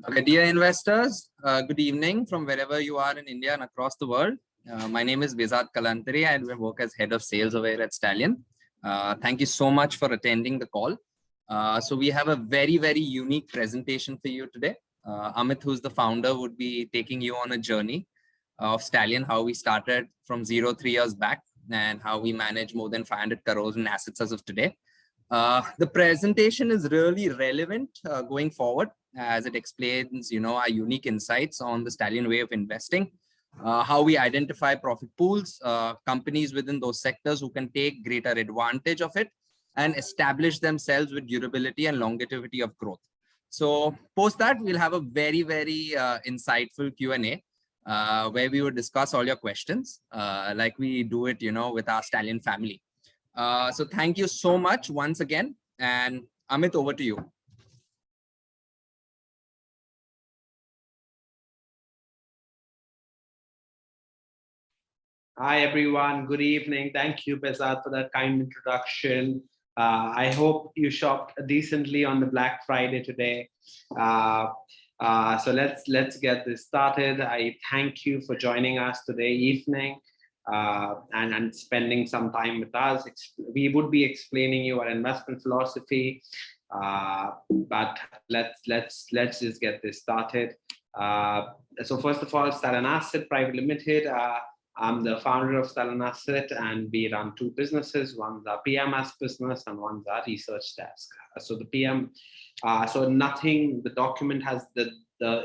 Okay, dear investors, good evening from wherever you are in India and across the world. My name is Bezat Kalantari and I work as head of sales over here at Stallion. Thank you so much for attending the call. So we have a very, very unique presentation for you today. Amit, who's the founder, would be taking you on a journey of Stallion, how we started from 3 years back and how we manage more than 500 crores in assets as of today. The presentation is really relevant going forward as it explains, our unique insights on the Stallion way of investing, how we identify profit pools, companies within those sectors who can take greater advantage of it and establish themselves with durability and longevity of growth. So post that, we'll have a very, very insightful Q&A where we will discuss all your questions like we do it, with our Stallion family. So thank you so much once again. And Amit, over to you. Hi, everyone. Good evening. Thank you, Bezat, for that kind introduction. I hope you shopped decently on the Black Friday today. So let's get this started. I thank you for joining us today evening and spending some time with us. We would be explaining you our investment philosophy, but let's just get this started. So first of all, Stallion Asset Private Limited. I'm the founder of Stallion Asset, and we run two businesses. One's our PMS business and one's our research desk. So the PM, so nothing, the document has the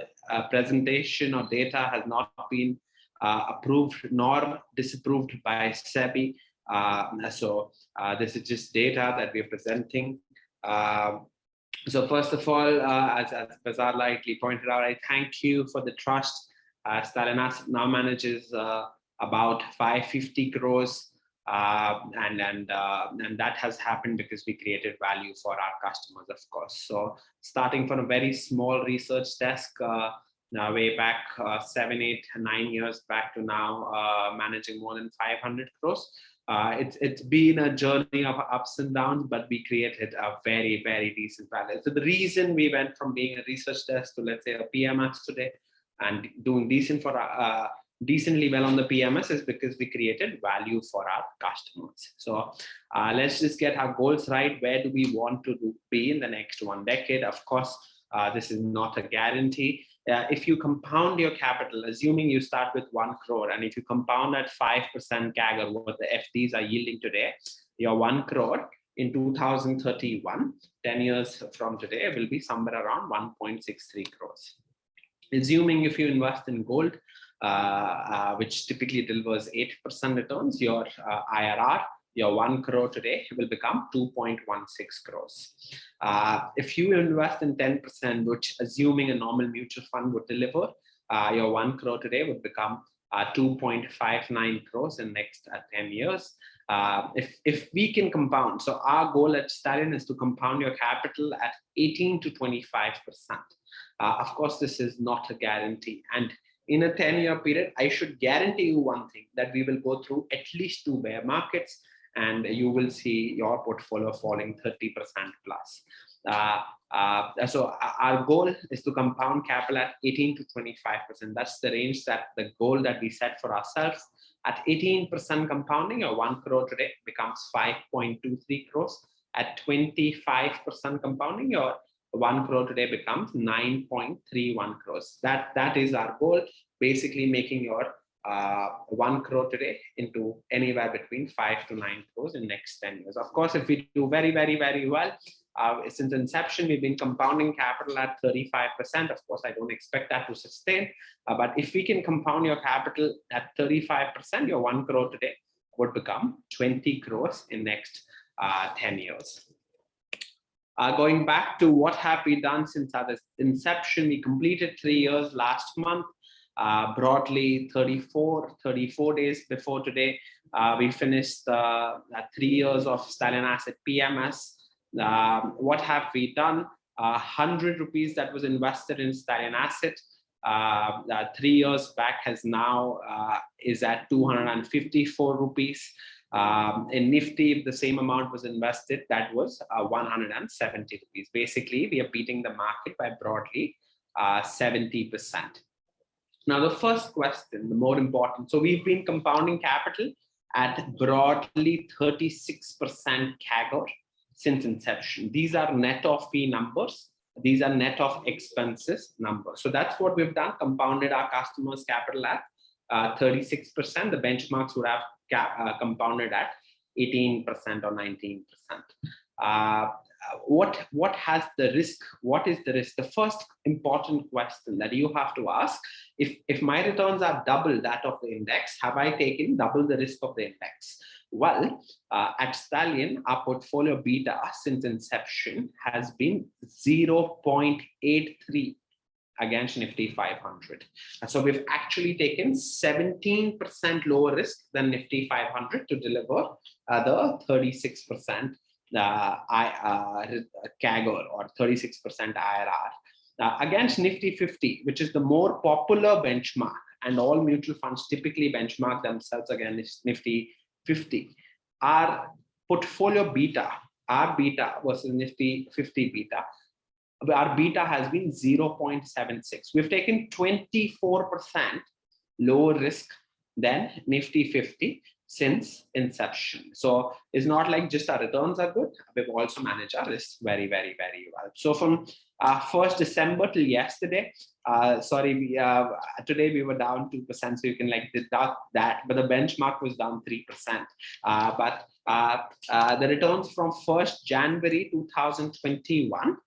presentation or data has not been approved nor disapproved by SEBI. So this is just data that we're presenting. So first of all, as Bazar lightly pointed out, I thank you for the trust. Stallion Asset now manages about 550 crores, and that has happened because we created value for our customers, of course. So starting from a very small research desk, now way back 7, 8, 9 years back to now managing more than 500 crores. It's been a journey of ups and downs, but we created a very, very decent value. So the reason we went from being a research desk to, let's say, a PMS today and doing decently well on the PMS is because we created value for our customers. So let's just get our goals right. Where do we want to be in the next 1 decade? Of course, this is not a guarantee. If you compound your capital, assuming you start with 1 crore, and if you compound at 5% CAGR, what the FDs are yielding today, your 1 crore in 2031, 10 years from today, will be somewhere around 1.63 crores. Assuming if you invest in gold, which typically delivers 8% returns, your IRR, your 1 crore today will become 2.16 crores. If you invest in 10%, which assuming a normal mutual fund would deliver, your 1 crore today would become 2.59 crores in next 10 years. If we can compound, so our goal at Stallion is to compound your capital at 18 to 25%. Of course, this is not a guarantee. And in a 10-year period, I should guarantee you one thing, that we will go through at least 2 bear markets and you will see your portfolio falling 30% plus. So our goal is to compound capital at 18 to 25%. That's the range, that the goal that we set for ourselves. At 18% compounding, your 1 crore today becomes 5.23 crores. At 25% compounding, your 1 crore today becomes 9.31 crores. That is our goal, basically making your 1 crore today into anywhere between 5 to 9 crores in next 10 years. Of course, if we do very, very, very well, since inception, we've been compounding capital at 35%. Of course, I don't expect that to sustain. But if we can compound your capital at 35%, your 1 crore today would become 20 crores in next 10 years. Going back to what have we done since our inception, we completed 3 years last month. Broadly 34 days before today, we finished 3 years of Stallion Asset PMS. What have we done? 100 rupees that was invested in Stallion Asset 3 years back has now is at 254 rupees. In Nifty, if the same amount was invested, that was 170 rupees. Basically, we are beating the market by broadly 70%. Now, the first question, the more important. So we've been compounding capital at broadly 36% CAGR since inception. These are net of fee numbers. These are net of expenses numbers. So that's what we've done, compounded our customers' capital at 36%. The benchmarks would have compounded at 18% or 19%. What has the risk? What is the risk? The first important question that you have to ask, if my returns are double that of the index, have I taken double the risk of the index? Well, at Stallion, our portfolio beta since inception has been 0.83 against Nifty 500. So we've actually taken 17% lower risk than Nifty 500 to deliver the 36% CAGR or 36% IRR against Nifty 50, which is the more popular benchmark, and all mutual funds typically benchmark themselves against Nifty 50. Our portfolio beta, our beta versus Nifty 50 beta, our beta has been 0.76. We've taken 24% lower risk than Nifty 50 since inception. So it's not like just our returns are good, we've also managed our risk very, very, very well. So from 1st December till yesterday, today we were down 2%, so you can like deduct that, but the benchmark was down 3%. But the returns from 1st January 2021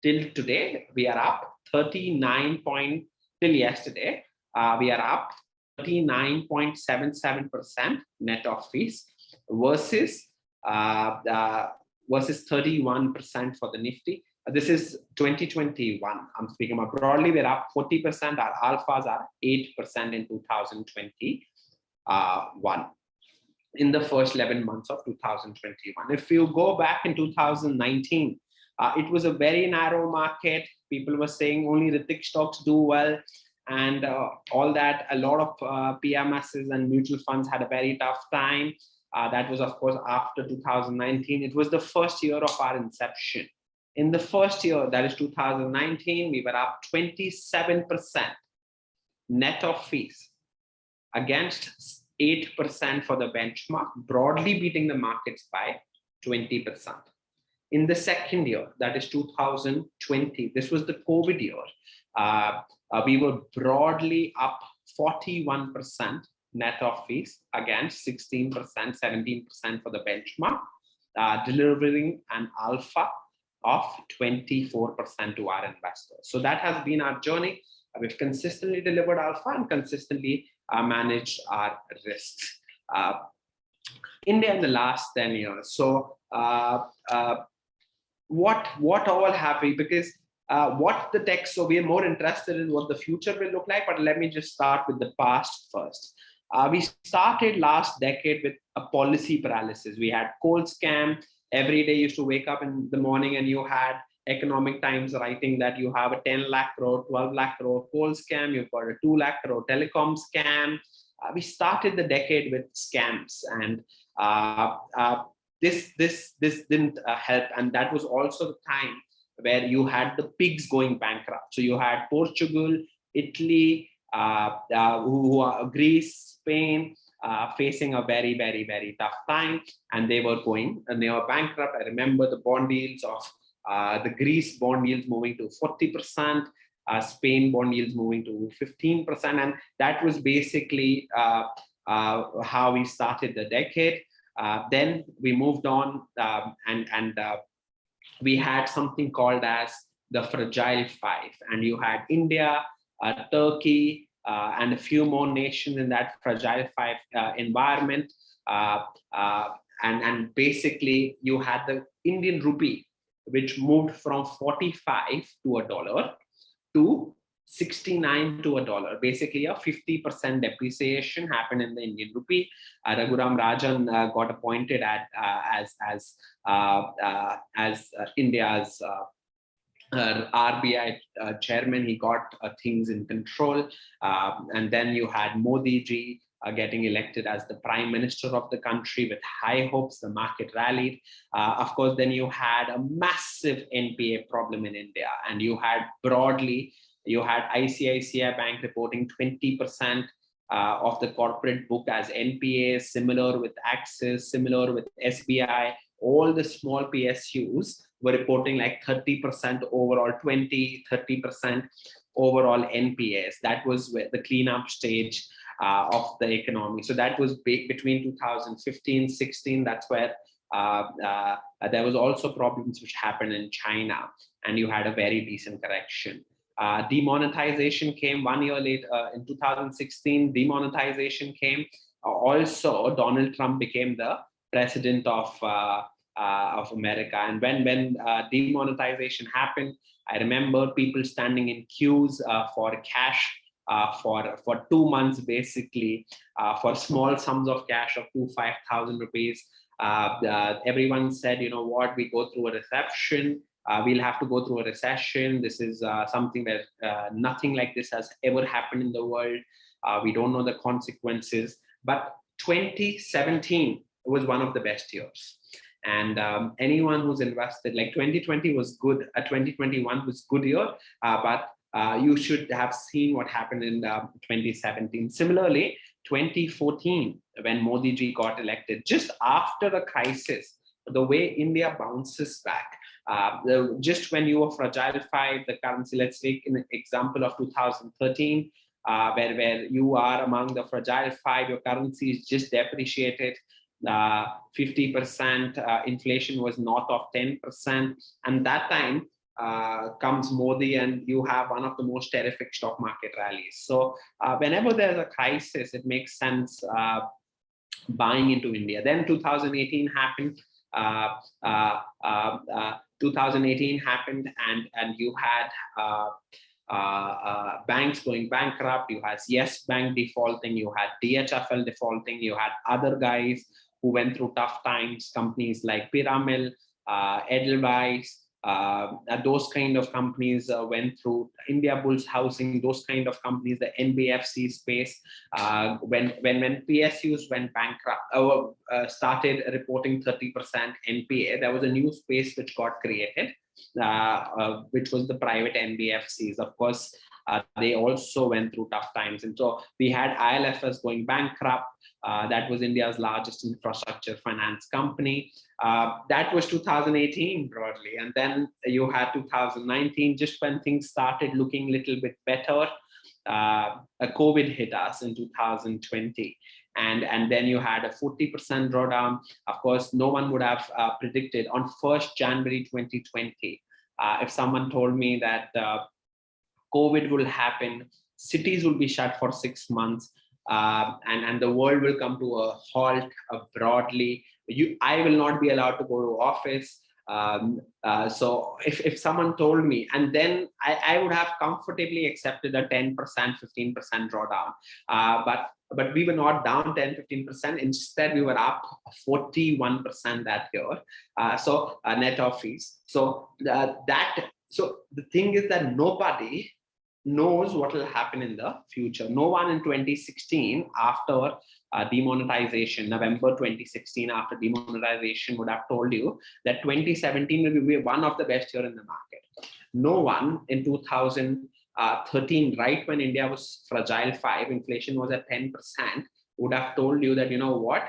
till today, we are up 39 point, till yesterday, we are up 39.77% net of fees versus 31% for the Nifty. This is 2021. I'm speaking about broadly. We're up 40%. Our alphas are 8% in 2021. In the first 11 months of 2021. If you go back in 2019, it was a very narrow market. People were saying only Ritik stocks do well. And all that, a lot of PMSs and mutual funds had a very tough time. That was, of course, after 2019. It was the first year of our inception. In the first year, that is 2019, we were up 27% net of fees against 8% for the benchmark, broadly beating the markets by 20%. In the second year, that is 2020, this was the COVID year, we were broadly up 41% net of fees against 16%, 17% for the benchmark, delivering an alpha of 24% to our investors. So that has been our journey. We've consistently delivered alpha and consistently managed our risks. India in the last 10 years. So what all have we? Because what the tech, so we are more interested in what the future will look like, but let me just start with the past first. We started last decade with a policy paralysis. We had coal scam. Every day you used to wake up in the morning and you had Economic Times writing that you have a 10 lakh crore, 12 lakh crore coal scam, you've got a 2 lakh crore telecom scam. We started the decade with scams, and this didn't help. And that was also the time where you had the pigs going bankrupt. So you had Portugal, Italy, Greece, Spain, facing a very, very, very tough time, and they were bankrupt. I remember the bond yields of the Greece bond yields moving to 40%, Spain bond yields moving to 15%, and that was basically how we started the decade. Then we moved on, and we had something called as the Fragile Five, and you had India, Turkey, and a few more nations in that Fragile Five environment. And basically you had the Indian rupee, which moved from 45 to a dollar to 69 to a dollar. Basically a 50% depreciation happened in the Indian rupee. Raghuram Rajan got appointed as India's RBI chairman. He got things in control, and then you had Modi ji getting elected as the prime minister of the country with high hopes. The market rallied. Of course, then you had a massive NPA problem in India, and you had broadly You had ICICI Bank reporting 20% of the corporate book as NPAs, similar with Axis, similar with SBI. All the small PSUs were reporting like 30% overall, 30% overall NPAs. That was the cleanup stage of the economy. So that was big between 2015, 16. That's where there was also problems which happened in China, and you had a very decent correction. Demonetization came 1 year later in 2016. Demonetization came. Also, Donald Trump became the president of America. And when demonetization happened, I remember people standing in queues for cash for 2 months, basically, for small sums of cash of 5,000 rupees. Everyone said, you know what, we go through a recession. We'll have to go through a recession. This is something that nothing like this has ever happened in the world. We don't know the consequences. But 2017 was one of the best years. And anyone who's invested, like 2020 was good, 2021 was good year, but you should have seen what happened in 2017. Similarly, 2014, when Modi ji got elected, just after the crisis, the way India bounces back, just when you were fragile five, the currency, let's take an example of 2013, where you are among the fragile five, your currency is just depreciated 50%, inflation was north of 10%, and that time comes Modi, and you have one of the most terrific stock market rallies. So whenever there's a crisis, it makes sense buying into India. Then 2018 happened. 2018 happened, and you had banks going bankrupt. You had Yes Bank defaulting. You had DHFL defaulting. You had other guys who went through tough times. Companies like Piramil, Edelweiss. Those kind of companies went through India Bulls Housing, those kind of companies, the NBFC space. When PSUs went bankrupt, started reporting 30% NPA, there was a new space which got created, which was the private NBFCs. Of course, they also went through tough times. And so we had ILFS going bankrupt. That was India's largest infrastructure finance company. That was 2018 broadly. And then you had 2019, just when things started looking a little bit better. COVID hit us in 2020. And then you had a 40% drawdown. Of course, no one would have predicted on 1st January 2020. If someone told me that COVID will happen, cities will be shut for 6 months, and the world will come to a halt broadly. I will not be allowed to go to office. So if someone told me, and then I would have comfortably accepted a 10%, 15% drawdown. But we were not down 10, 15%. Instead, we were up 41% that year. So net of fees. So so the thing is that nobody knows what will happen in the future. No one in 2016, after demonetization, November 2016, after demonetization, would have told you that 2017 will be one of the best year in the market. No one in 2013, right when India was fragile 5, inflation was at 10%, would have told you that, you know what,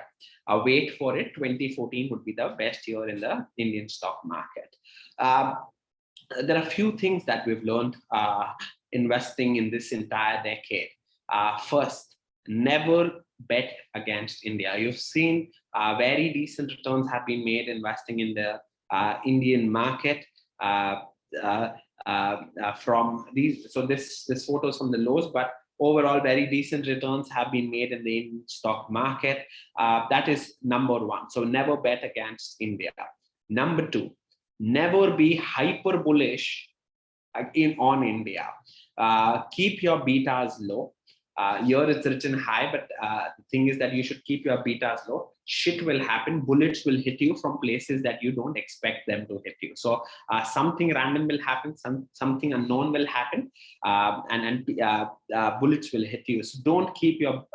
wait for it, 2014 would be the best year in the Indian stock market. There are a few things that we've learned investing in this entire decade. First, never bet against India. You've seen very decent returns have been made investing in the Indian market from these. So this photo is from the lows, but overall very decent returns have been made in the Indian stock market. That is number one. So never bet against India. Number two, never be hyper bullish on India. Keep your betas low. Here it's written high, but the thing is that you should keep your betas low. Shit will happen. Bullets will hit you from places that you don't expect them to hit you. So something random will happen, something unknown will happen, and bullets will hit you. So don't keep your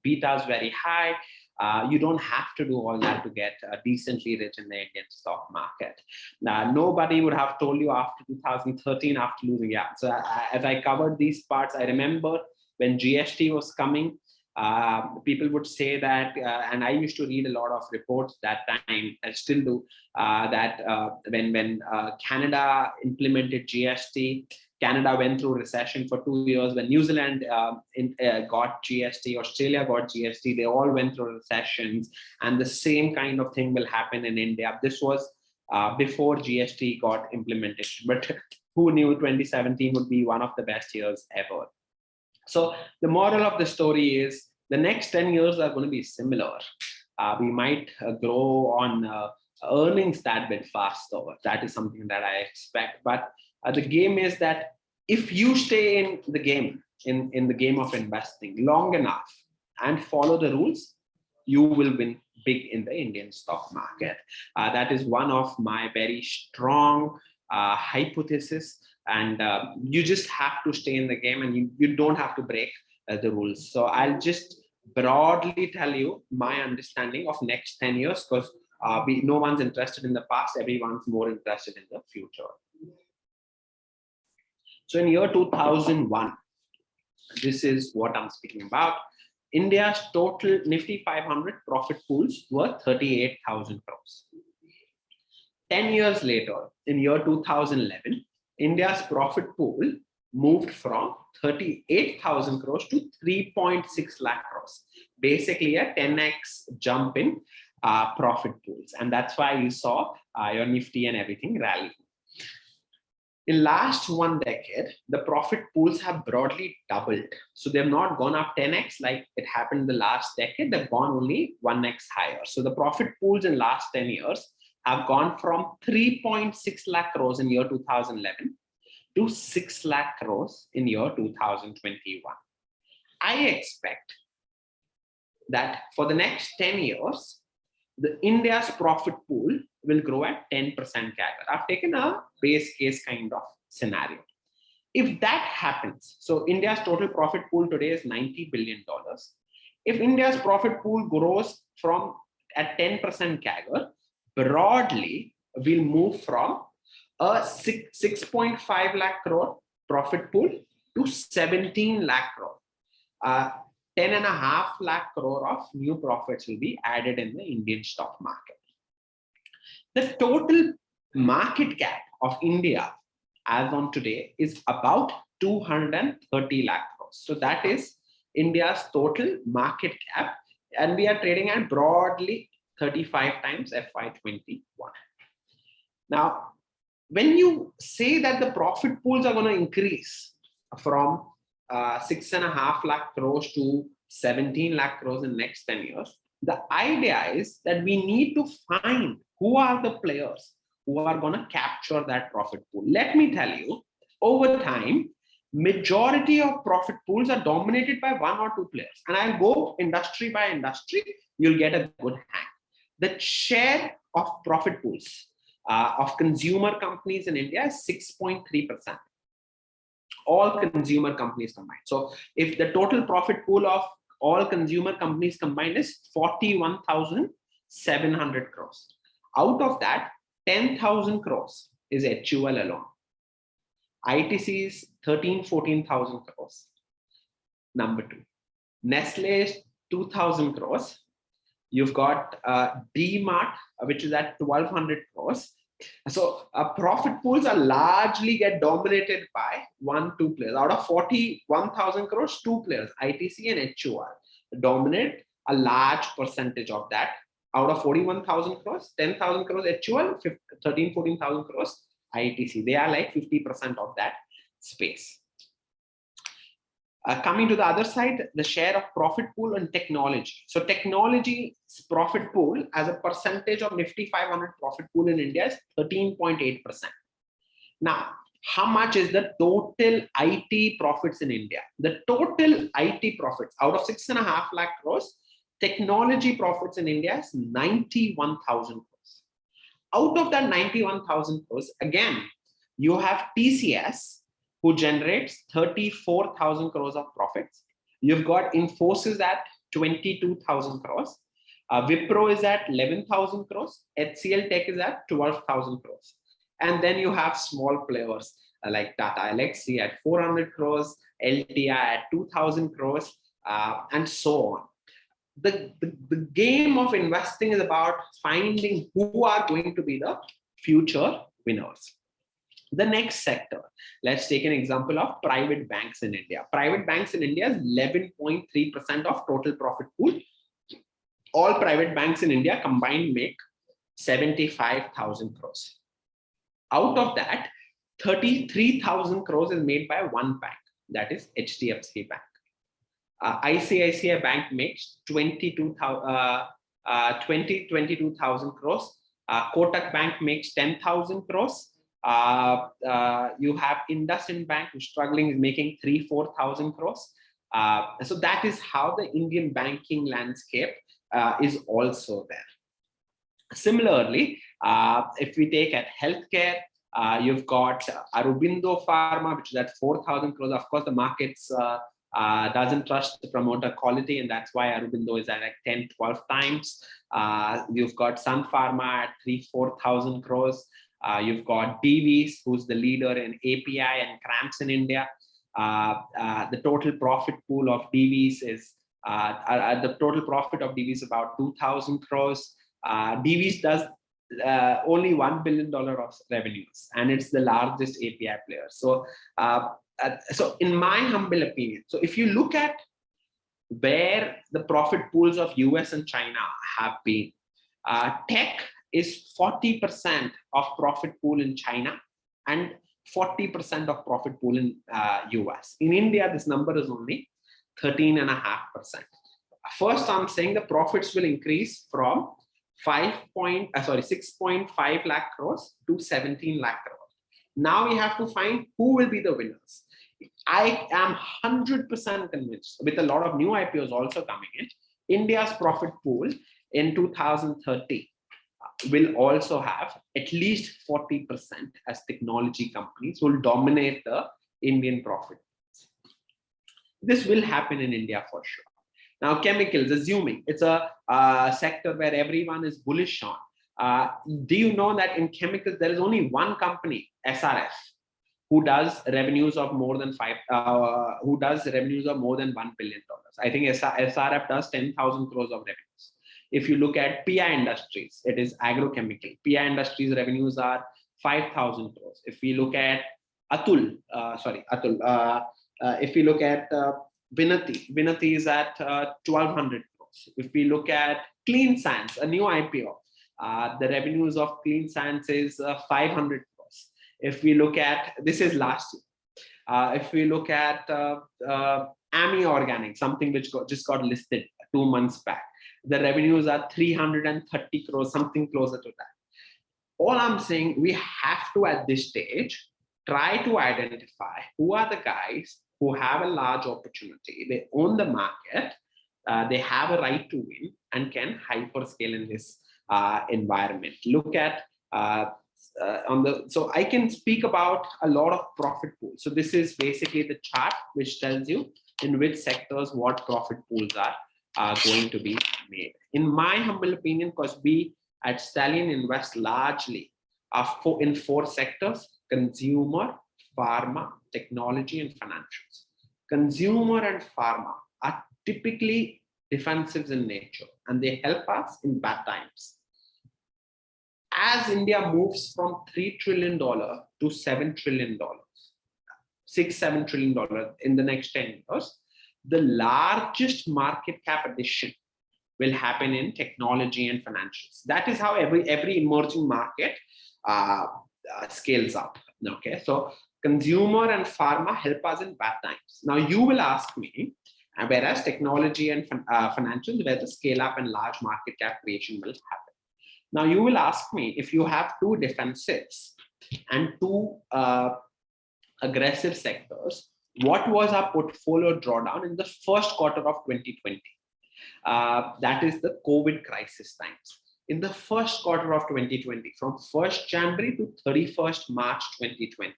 betas very high. You don't have to do all that to get decently rich in the Indian stock market. Nobody would have told you after 2013, after losing. Yeah. So as I covered these parts, I remember when GST was coming, people would say that, and I used to read a lot of reports that time, I still do, that when Canada implemented GST, Canada went through recession for 2 years. When New Zealand got GST, Australia got GST, they all went through recessions, and the same kind of thing will happen in India. This was before GST got implemented, but who knew 2017 would be one of the best years ever. So the moral of the story is the next 10 years are going to be similar. We might grow on earnings that bit faster. That is something that I expect. But the game is that if you stay in the game, in the game of investing long enough and follow the rules, you will win big in the Indian stock market. That is one of my very strong hypothesis. And you just have to stay in the game, and you don't have to break the rules. So I'll just broadly tell you my understanding of next 10 years, because no one's interested in the past, everyone's more interested in the future. So in year 2001, this is what I'm speaking about. India's total Nifty 500 profit pools were 38,000 crores. 10 years later, in year 2011, India's profit pool moved from 38,000 crores to 3.6 lakh crores. Basically a 10x jump in profit pools. And that's why you saw your Nifty and everything rally. In last 1 decade, the profit pools have broadly doubled. So they've not gone up 10x like it happened in the last decade. They've gone only 1x higher. So the profit pools in last 10 years have gone from 3.6 lakh crores in year 2011 to 6 lakh crores in year 2021. I expect that for the next 10 years, the India's profit pool will grow at 10% CAGR. I've taken a base case kind of scenario. If that happens, so India's total profit pool today is $90 billion. If India's profit pool grows from at 10% CAGR, broadly, we'll move from a 6.5 lakh crore profit pool to 17 lakh crore. 10.5 lakh crore of new profits will be added in the Indian stock market. The total market cap of India as on today is about 230 lakh crores. So that is India's total market cap, and we are trading at broadly 35 times FY21. Now, when you say that the profit pools are going to increase from 6.5 lakh crores to 17 lakh crores in the next 10 years, the idea is that we need to find who are the players who are going to capture that profit pool. Let me tell you, over time, majority of profit pools are dominated by 1 or 2 players. And I'll go industry by industry, you'll get a good hang. The share of profit pools of consumer companies in India is 6.3%. All consumer companies combined. So if the total profit pool of all consumer companies combined is 41,700 crores. Out of that, 10,000 crores is HUL alone. ITC is 14,000 crores. Number 2. Nestle is 2,000 crores. You've got D-Mart, which is at 1,200 crores. So profit pools are largely get dominated by 1-2 players. Out of 41,000 crores, 2 players, ITC and HUL, dominate a large percentage of that. Out of 41,000 crores, 10,000 crores HUL, 14,000 crores ITC. They are like 50% of that space. Coming to the other side, the share of profit pool and technology. So technology profit pool as a percentage of Nifty 500 profit pool in India is 13.8%. Now, how much is the total IT profits in India? The total IT profits out of 6.5 lakh crores, technology profits in India is 91,000 crores. Out of that 91,000 crores, again, you have TCS, who generates 34,000 crores of profits. You've got Infosys at 22,000 crores. Wipro is at 11,000 crores. HCL Tech is at 12,000 crores. And then you have small players like Tata Elxsi at 400 crores, LTI at 2,000 crores, and so on. The game of investing is about finding who are going to be the future winners. The next sector, let's take an example of private banks in India. Private banks in India is 11.3% of total profit pool. All private banks in India combined make 75,000 crores. Out of that, 33,000 crores is made by one bank, that is HDFC Bank. ICICI Bank makes 22,000 crores. Kotak Bank makes 10,000 crores. You have IndusInd Bank, who's struggling, is making 4,000 crores. So that is how the Indian banking landscape is also there. Similarly, if we take at healthcare, you've got Aurobindo Pharma, which is at 4,000 crores. Of course, the markets doesn't trust the promoter quality, and that's why Aurobindo is at like 10, 12 times. You've got Sun Pharma at 4,000 crores. You've got Divi's, who's the leader in API and CRAMS in India. The total profit pool of Divi's is the total profit of Divi's about 2,000 crores. Divi's does only $1 billion of revenues, and it's the largest API player. So, so in my humble opinion, so if you look at where the profit pools of US and China have been, tech is 40% of profit pool in China and 40% of profit pool in US. In India, this number is only 13.5%. First, I'm saying the profits will increase from 6.5 lakh crores to 17 lakh crores. Now we have to find who will be the winners. I am 100% convinced, with a lot of new IPOs also coming in, India's profit pool in 2030 will also have at least 40% as technology companies who will dominate the Indian profit. This will happen in India for sure. Now, chemicals, assuming it's a sector where everyone is bullish on. Do you know that in chemicals, there is only one company, SRF, who does revenues of more than $1 billion. I think SRF does 10,000 crores of revenues. If you look at PI Industries, it is agrochemical. PI Industries revenues are 5,000 crores. If we look at if we look at Vinati is at 1,200 crores. If we look at Clean Science, a new IPO, the revenues of Clean Science is 500 crores. If we look at, this is last year. If we look at Ami Organic, something which just got listed 2 months back, the revenues are 330 crores, something closer to that. All I'm saying, we have to, at this stage, try to identify who are the guys who have a large opportunity. They own the market, they have a right to win, and can hyperscale in this environment. Look at so I can speak about a lot of profit pools. So this is basically the chart which tells you in which sectors what profit pools are going to be made. In my humble opinion, because we at Stallion invest largely in 4 sectors: consumer, pharma, technology, and financials. Consumer and pharma are typically defensives in nature, and they help us in bad times. As India moves from $3 trillion to $7 trillion, $6-7 trillion in the next 10 years, the largest market cap addition will happen in technology and financials. That is how every emerging market scales up. Okay, so consumer and pharma help us in bad times. Now you will ask me, whereas technology and financials, where the scale up and large market cap creation will happen. Now you will ask me, if you have 2 defensives and 2 aggressive sectors, what was our portfolio drawdown in the first quarter of 2020? That is the COVID crisis times. In the first quarter of 2020, from 1st January to 31st March 2020,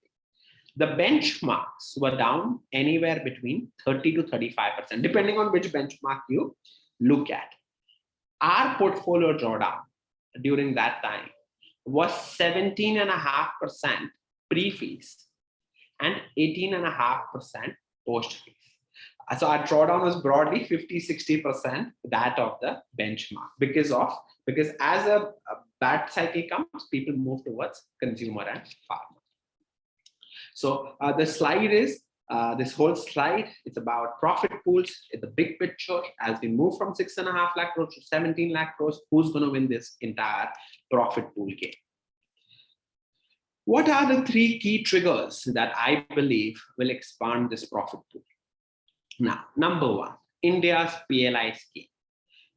the benchmarks were down anywhere between 30 to 35%, depending on which benchmark you look at. Our portfolio drawdown during that time was 17.5% pre-fees and 18.5% post-fees. So our drawdown was broadly 50-60% that of the benchmark because as a bad cycle comes, people move towards consumer and farmer. So the slide is this whole slide. It's about profit pools in the big picture. As we move from 6.5 lakh crores to 17 lakh crores, who's going to win this entire profit pool game? What are the 3 key triggers that I believe will expand this profit pool? Now, number 1, India's PLI scheme.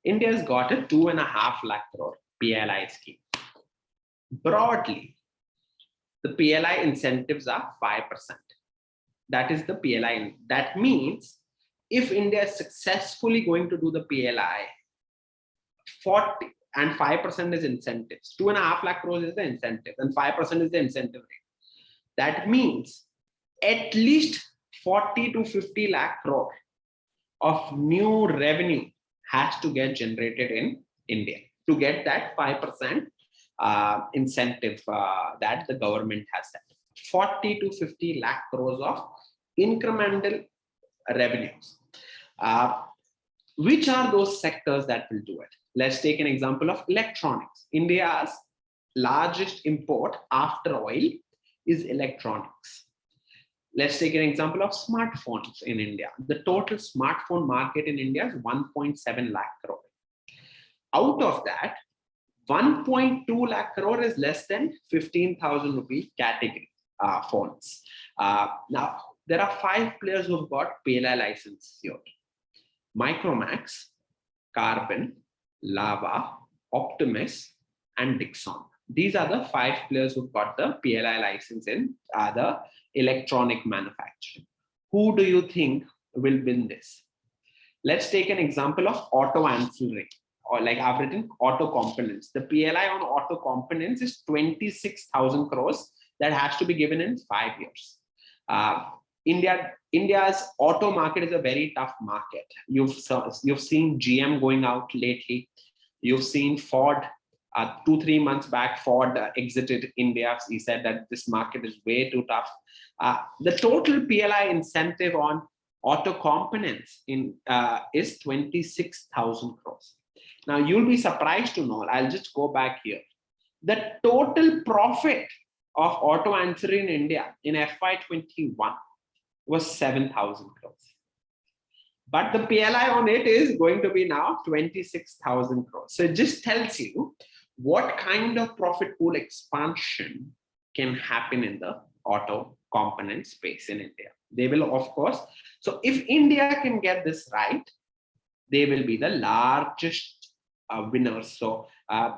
India's got a 2.5 lakh crore PLI scheme. Broadly, the PLI incentives are 5%. That is the PLI. That means if India is successfully going to do the PLI, 40 and 5% is incentives. 2.5 lakh crores is the incentive, and 5% is the incentive rate. That means at least 40 to 50 lakh crore of new revenue has to get generated in India to get that 5% incentive that the government has set. 40 to 50 lakh crores of incremental revenues. Which are those sectors that will do it? Let's take an example of electronics. India's largest import after oil is electronics. Let's take an example of smartphones in India. The total smartphone market in India is 1.7 lakh crore. Out of that, 1.2 lakh crore is less than 15,000 rupee category phones. Now, there are 5 players who've got PLI license here. Micromax, Carbon, Lava, Optimus, and Dixon. These are the 5 players who've got the PLI license in the electronic manufacturing. Who do you think will win this? Let's take an example of auto ancillary, or like I've written auto components. The PLI on auto components is 26,000 crores that has to be given in 5 years. India's auto market is a very tough market. You've seen GM going out lately. You've seen Ford 2-3 months back. Ford exited India. He said that this market is way too tough. The total PLI incentive on auto components is 26,000 crores. Now you'll be surprised to know. I'll just go back here. The total profit of auto ancillary in India in FY21 was 7,000 crores. But the PLI on it is going to be now 26,000 crores. So it just tells you what kind of profit pool expansion can happen in the auto component space in India. They will, of course. So if India can get this right, they will be the largest winners. So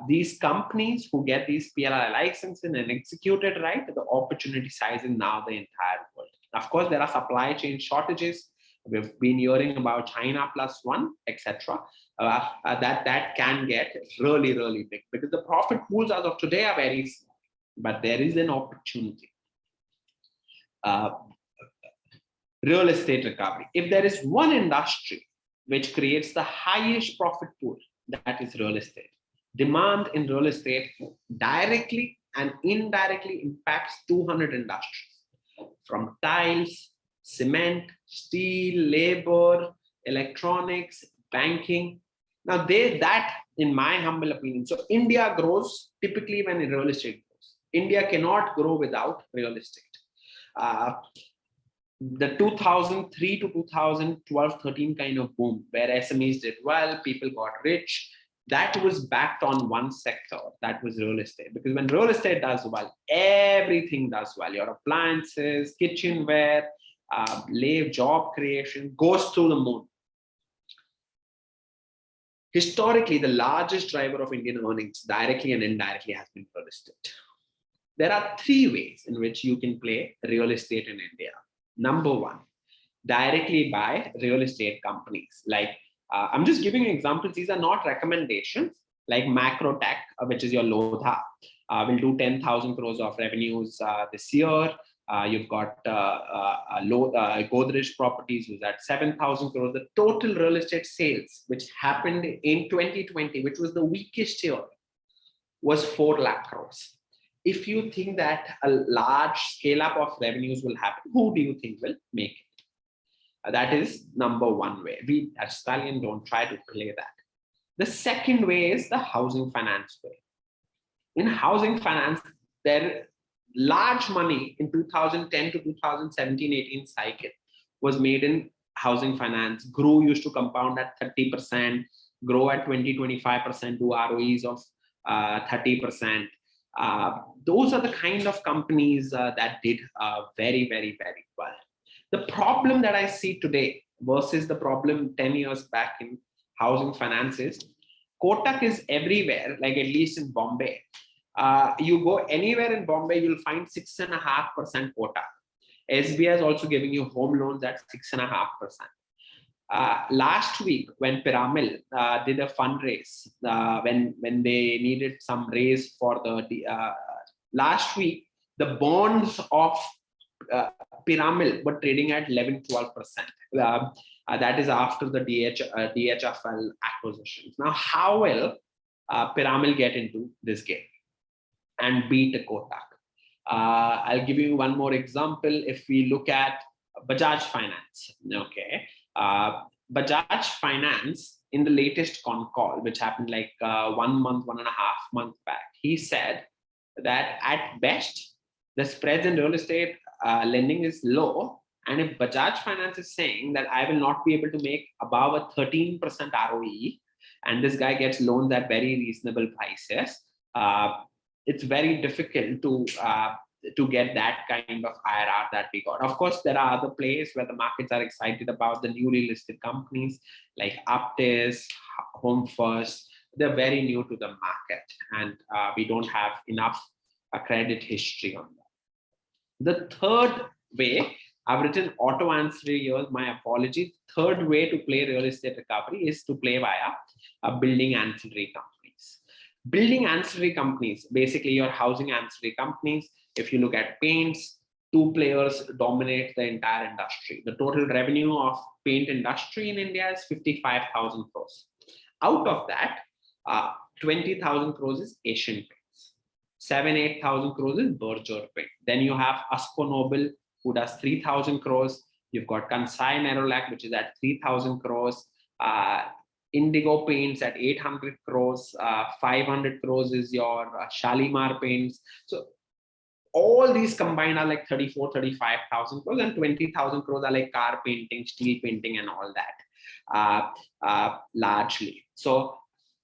these companies who get these PLI licenses and execute it right, the opportunity size is now the entire world. Of course, there are supply chain shortages. We've been hearing about China +1, etc. That can get really, really big because the profit pools as of today are very small, but there is an opportunity. Real estate recovery. If there is one industry which creates the highest profit pool, that is real estate. Demand in real estate directly and indirectly impacts 200 industries, from tiles, cement, steel, labor, electronics, banking. Now that, in my humble opinion, so India grows typically when real estate grows. India cannot grow without real estate. The 2003 to 2012-13 kind of boom where SMEs did well, people got rich, that was backed on one sector, that was real estate. Because when real estate does well, everything does well. Your appliances, kitchenware, job creation goes through the moon. Historically, the largest driver of Indian earnings, directly and indirectly, has been real estate. There are 3 ways in which you can play real estate in India. Number 1, directly buy real estate companies. Like, I'm just giving you examples. These are not recommendations. Like Macrotech, which is your Lodha, will do 10,000 crores of revenues this year. You've got Godrej Properties, who's at 7,000 crores. The total real estate sales, which happened in 2020, which was the weakest year, was 4 lakh crores. If you think that a large scale up of revenues will happen, who do you think will make it? That is number one way. We at Stallion don't try to play that. The second way is the housing finance way. In housing finance, there large money in 2010 to 2017-18 cycle was made in housing finance. Grow used to compound at 30%, grow at 20-25%, do ROEs of 30%. Those are the kind of companies that did very, very, very well. The problem that I see today versus the problem 10 years back in housing finance is Kotak is everywhere, like at least in Bombay. You go anywhere in Bombay, you'll find 6.5% quota. SBI is also giving you home loans at 6.5%. Last week, when Piramil did a fundraise, when they needed some raise for the last week, the bonds of Piramil were trading at 11-12%. That is after the DHFL acquisitions. Now, how will Piramil get into this game and beat a Kotak? I'll give you one more example. If we look at Bajaj Finance, okay, Bajaj Finance in the latest con call, which happened like 1 month, 1.5 months back, he said that at best the spreads in real estate lending is low, and if Bajaj Finance is saying that I will not be able to make above a 13% ROE, and this guy gets loans at very reasonable prices, it's very difficult to get that kind of IRR that we got. Of course, there are other places where the markets are excited about the newly listed companies like Aptis, Home First. They're very new to the market, and we don't have enough credit history on them. The third way, I've written auto ancillary here, my apologies. Third way to play real estate recovery is to play via building ancillary companies. Building ancillary companies, basically your housing ancillary companies. If you look at paints, 2 players dominate the entire industry. The total revenue of paint industry in India is 55,000 crores. Out of that, 20,000 crores is Asian Paints. 7,000-8,000 crores is Berger Paint. Then you have Asco Nobel, who does 3,000 crores. You've got Kansai Nerolac, which is at 3,000 crores. Indigo Paints at 800 crores. 500 crores is your Shalimar Paints. So all these combined are like 34,000-35,000 crores, and 20,000 crores are like car painting, steel painting, and all that, largely. So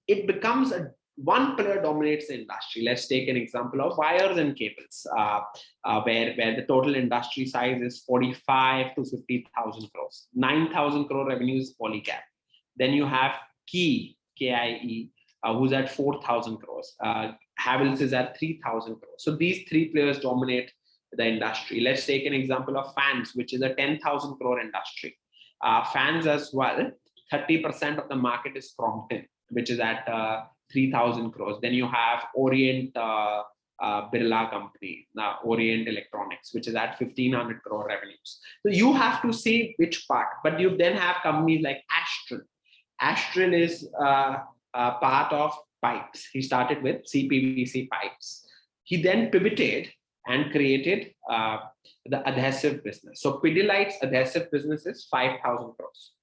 it becomes one player dominates the industry. Let's take an example of wires and cables, where the total industry size is 45 to 50,000 crores. 9,000 crore revenue is Polycab. Then you have Key, KIE, who's at 4,000 crores. Havells is at 3,000 crores. So these 3 players dominate the industry. Let's take an example of fans, which is a 10,000 crore industry. Fans as well, 30% of the market is Crompton, which is at 3,000 crores. Then you have Orient Birla company, Orient Electronics, which is at 1,500 crore revenues. So you have to see which part, but you then have companies like Astral. Astral is part of pipes. He started with CPVC pipes. He then pivoted and created the adhesive business. So Pidilite's adhesive business is 5,000 crores.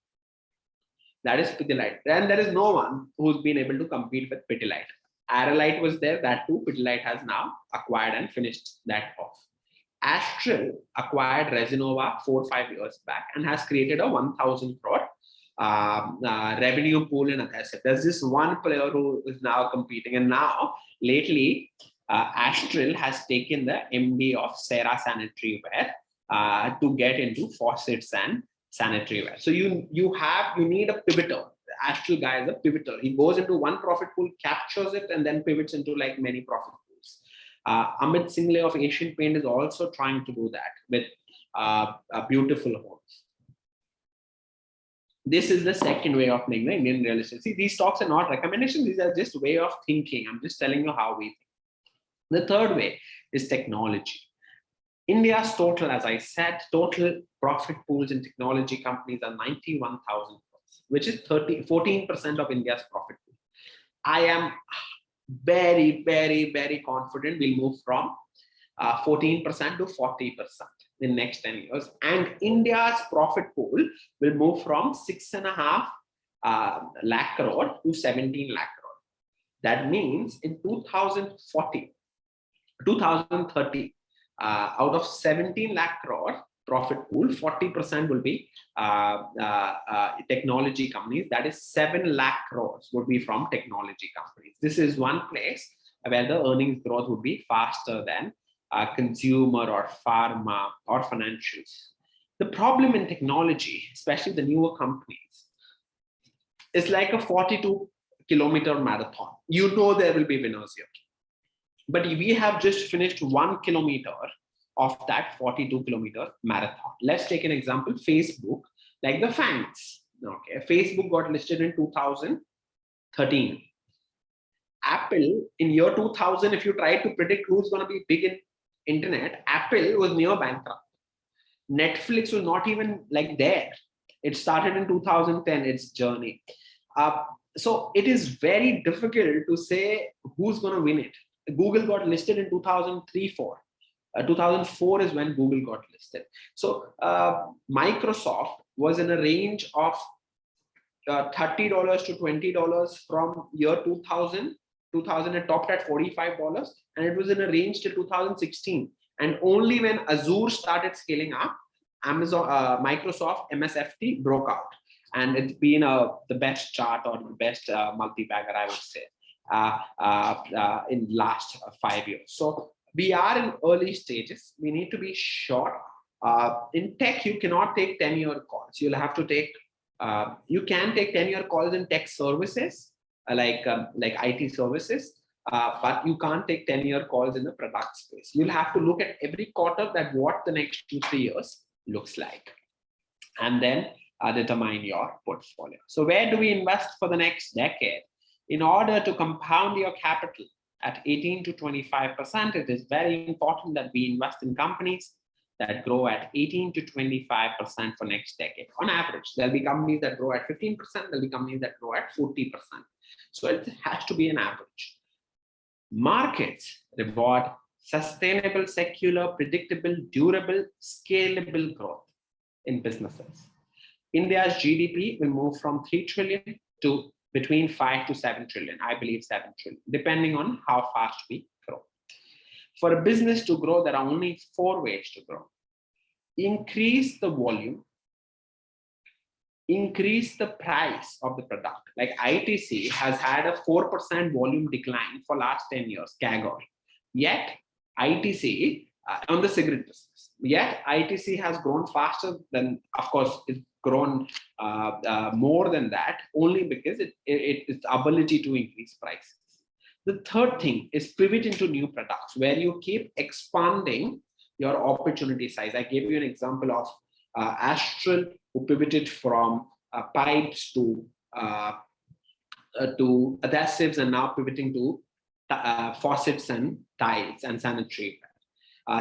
That is Pidilite. And there is no one who's been able to compete with Pidilite. Aralite was there, that too. Pidilite has now acquired and finished that off. Astral acquired Resinova 4 or 5 years back and has created a 1,000 crore revenue pool in adhesive. There's this one player who is now competing, and now lately Astral has taken the MD of Cera Sanitary Ware to get into faucets and sanitary ware. So you need a pivoter. The Astral guy is a pivoter. He goes into one profit pool, captures it, and then pivots into like many profit pools. Amit Single of Asian Paint is also trying to do that with beautiful homes. This is the second way of playing the Indian real estate. See, these talks are not recommendations. These are just way of thinking. I'm just telling you how we think. The third way is technology. India's total, as I said, total profit pools in technology companies are 91,000 crores, which is 14% of India's profit pool. I am very, very, very confident we'll move from 14% to 40% in next 10 years. And India's profit pool will move from 6.5 lakh crore to 17 lakh crore. That means in 2030, out of 17 lakh crore profit pool, 40% will be technology companies. That is 7 lakh crores would be from technology companies. This is one place where the earnings growth would be faster than consumer or pharma or financials. The problem in technology, especially the newer companies, is like a 42-kilometer marathon. You know there will be winners here. But we have just finished 1 kilometer of that 42-kilometer marathon. Let's take an example, Facebook, like the FANGs. Okay, Facebook got listed in 2013. Apple in year 2000, if you try to predict who's going to be big in internet, Apple was near bankrupt. Netflix was not even like there. It started in 2010, its journey. So it is very difficult to say who's going to win it. Google got listed in 2003-4. 2004 is when Google got listed. So Microsoft was in a range of $30 to $20 from year 2000. 2000 it topped at $45, and it was in a range till 2016. And only when Azure started scaling up, Microsoft MSFT broke out, and it's been the best chart or the best multi-bagger, I would say, in last 5 years. So we are in early stages. We need to be sure. In tech, you cannot take 10-year calls. You'll have to take. You can take 10-year calls in tech services, like IT services, but you can't take 10-year calls in the product space. You'll have to look at every quarter that what the next 2-3 years looks like, and then determine your portfolio. So where do we invest for the next decade? In order to compound your capital at 18 to 25%, it is very important that we invest in companies that grow at 18 to 25% for next decade. On average, there'll be companies that grow at 15%, there'll be companies that grow at 40%. So it has to be an average. Markets reward sustainable, secular, predictable, durable, scalable growth in businesses. India's GDP will move from 3 trillion to between 5 to 7 trillion. I believe 7 trillion, depending on how fast we grow. For a business to grow, there are only 4 ways to grow. Increase the volume, increase the price of the product. Like ITC has had a 4% volume decline for last 10 years, CAGR. Yet ITC on the cigarette business, yet ITC has grown faster than, of course, it's grown more than that, only because its ability to increase prices. The third thing is pivot into new products where you keep expanding your opportunity size. I gave you an example of Astral, who pivoted from pipes to adhesives, and now pivoting to faucets and tiles and sanitary.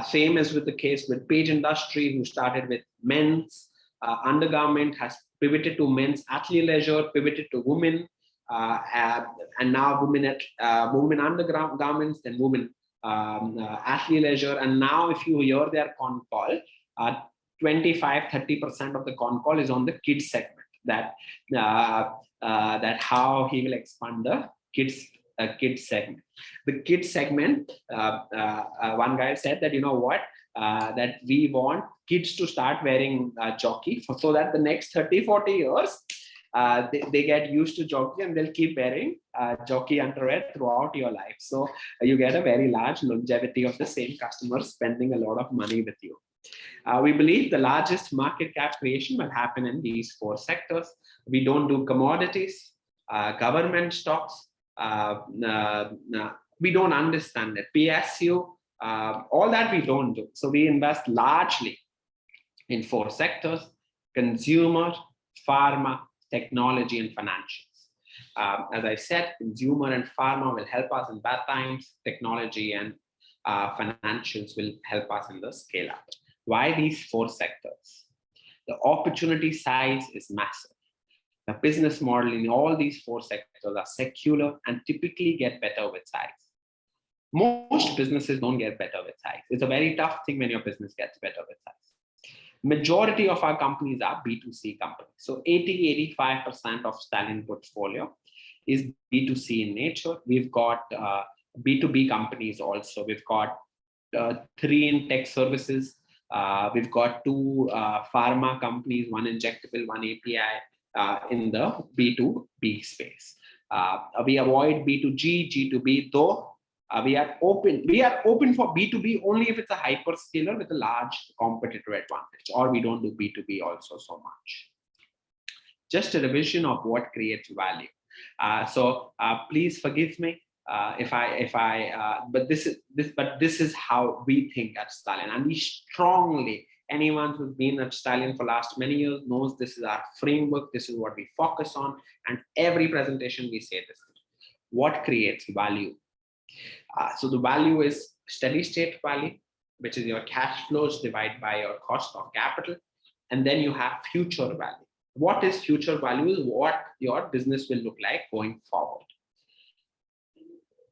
Same as with the case with Page Industry, who started with men's undergarment, has pivoted to men's athleisure, pivoted to women, and now women undergarments, then women athleisure. And now if you hear their con call, 25-30% of the con call is on the kids segment, that how he will expand the kids segment. The kids segment, one guy said that, you know what, that we want kids to start wearing jockey so that the next 30-40 years they get used to jockey and they'll keep wearing jockey underwear throughout your life. So you get a very large longevity of the same customer spending a lot of money with you. We believe the largest market cap creation will happen in these 4 sectors. We don't do commodities, government stocks. We don't understand it. PSU, all that we don't do. So we invest largely in 4 sectors: consumer, pharma, technology, and financials. As I said, consumer and pharma will help us in bad times. Technology and financials will help us in the scale up. Why these 4 sectors? The opportunity size is massive. The business model in all these 4 sectors are secular and typically get better with size. Most businesses don't get better with size. It's a very tough thing when your business gets better with size. Majority of our companies are B2C companies. So 80-85% of Stallion portfolio is B2C in nature. We've got B2B companies also. We've got 3 in tech services. We've got 2 pharma companies, 1 injectable, 1 API in the B2B space. We avoid B2G, G2B, though we are open for B2B only if it's a hyperscaler with a large competitive advantage, or we don't do B2B also so much. Just a revision of what creates value. So please forgive me but this is how we think at Stallion, and we strongly, anyone who's been at Stallion for last many years knows this is our framework. This is what we focus on, and every presentation we say this. What creates value? So the value is steady state value, which is your cash flows divided by your cost of capital, and then you have future value. What is future value? Is what your business will look like going forward.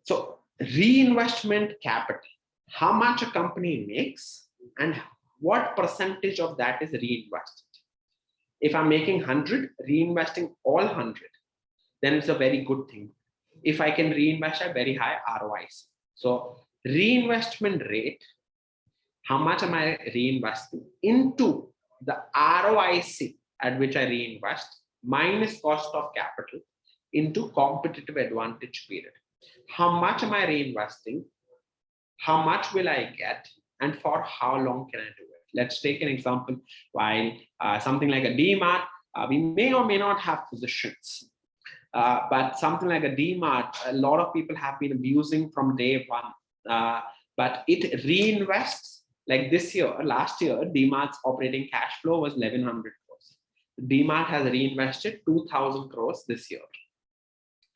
So reinvestment capital, how much a company makes and what percentage of that is reinvested. If I'm making 100, reinvesting all 100, then it's a very good thing. If I can reinvest at very high ROIs. So reinvestment rate, how much am I reinvesting into the ROIC at which I reinvest minus cost of capital into competitive advantage period. How much am I reinvesting? How much will I get? And for how long can I do it? Let's take an example. While something like a DMart, we may or may not have positions. But something like a DMart, a lot of people have been abusing from day one. But it reinvests, like this year, last year, DMart's operating cash flow was 1,100 crores. DMart has reinvested 2,000 crores this year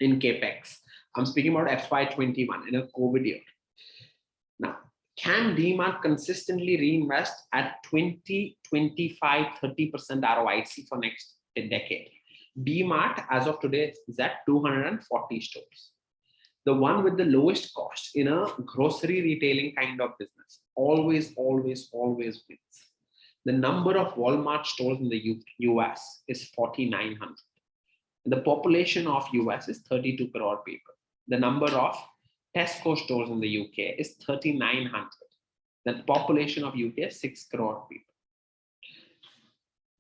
in CapEx. I'm speaking about FY21 in a COVID year. Now, can DMart consistently reinvest at 20, 25, 30% ROIC for next decade? DMart as of today is at 240 stores. The one with the lowest cost in a grocery retailing kind of business always wins. The number of Walmart stores in the US is 4,900. The population of US is 32 crore people. The number of Tesco stores in the UK is 3,900. The population of UK is 6 crore people.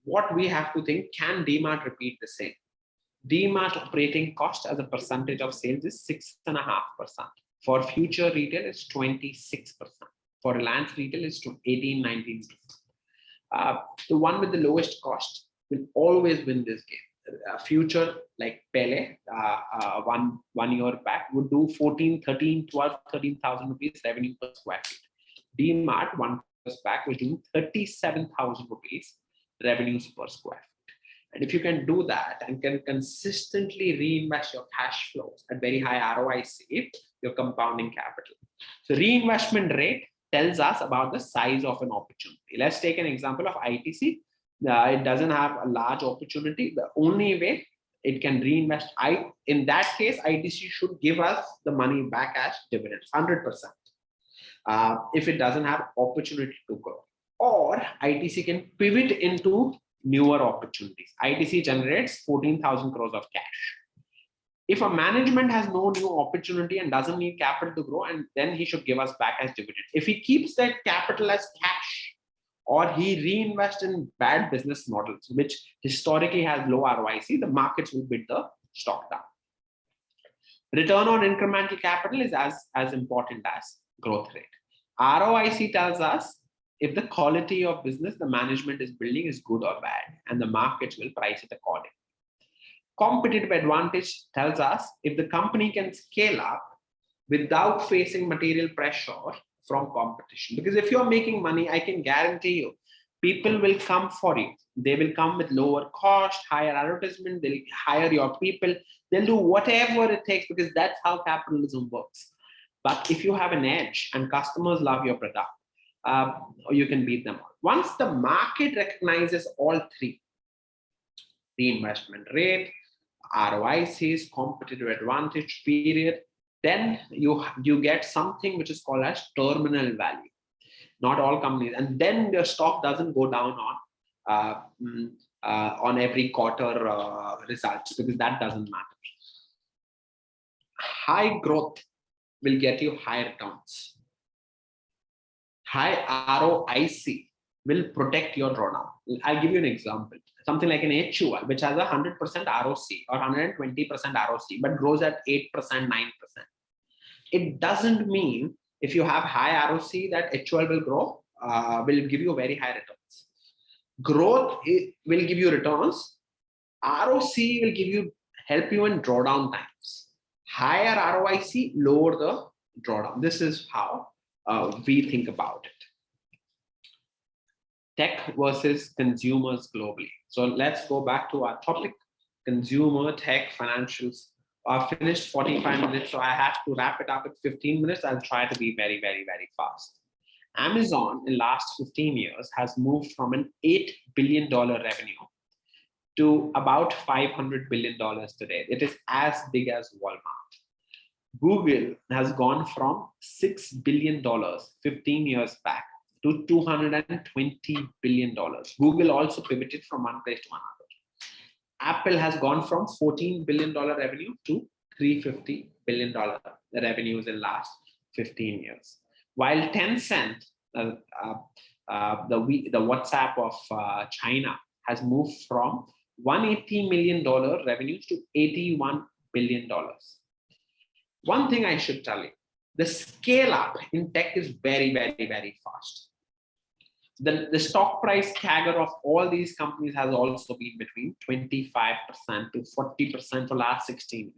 What we have to think, can DMart repeat the same? DMart operating cost as a percentage of sales is 6.5%. For future retail, it's 26%. For Reliance retail, it's 18-19%. The one with the lowest cost will always win this game. Future, like Pele, one year back, would do 13,000 rupees revenue per square feet. DMart, 1 year back, was doing 37,000 rupees revenues per square feet. And if you can do that and can consistently reinvest your cash flows at very high ROIC, you're compounding capital. So reinvestment rate tells us about the size of an opportunity. Let's take an example of ITC. It doesn't have a large opportunity. The only way it can reinvest, in that case, ITC should give us the money back as dividends, 100%. If it doesn't have opportunity to grow. Or ITC can pivot into newer opportunities. ITC generates 14,000 crores of cash. If a management has no new opportunity and doesn't need capital to grow, and then he should give us back as dividend. If he keeps that capital as cash, or he reinvests in bad business models, which historically has low ROIC, the markets will bid the stock down. Return on incremental capital is as important as growth rate. ROIC tells us if the quality of business the management is building is good or bad, and the markets will price it accordingly. Competitive advantage tells us if the company can scale up without facing material pressure from competition. Because if you're making money, I can guarantee you, people will come for you. They will come with lower cost, higher advertisement, they'll hire your people, they'll do whatever it takes, because that's how capitalism works. But if you have an edge and customers love your product, you can beat them all. Once the market recognizes all three, the investment rate, ROICs, competitive advantage period, then you get something which is called as terminal value. Not all companies, and then your stock doesn't go down on every quarter results, because that doesn't matter. High growth will get you high returns. High ROIC will protect your drawdown. I'll give you an example. Something like an HUL, which has a 100% ROC or 120% ROC, but grows at 8%, 9%. It doesn't mean if you have high ROC that HUL will grow, will give you very high returns. Growth will give you returns. ROC will help you in drawdown times. Higher ROIC, lower the drawdown. This is how we think about it. Tech versus consumers globally. So let's go back to our topic, consumer, tech, financials. I finished 45 minutes, so I have to wrap it up at 15 minutes. I'll try to be very, very, very fast. Amazon in last 15 years has moved from an $8 billion revenue to about $500 billion today. It is as big as Walmart. Google has gone from $6 billion 15 years back to $220 billion. Google also pivoted from one place to another. Apple has gone from $14 billion revenue to $350 billion revenues in last 15 years. While Tencent, the WhatsApp of China, has moved from $180 million revenues to $81 billion. One thing I should tell you, the scale up in tech is very, very, very fast. The stock price CAGR of all these companies has also been between 25% to 40% for last 16 years.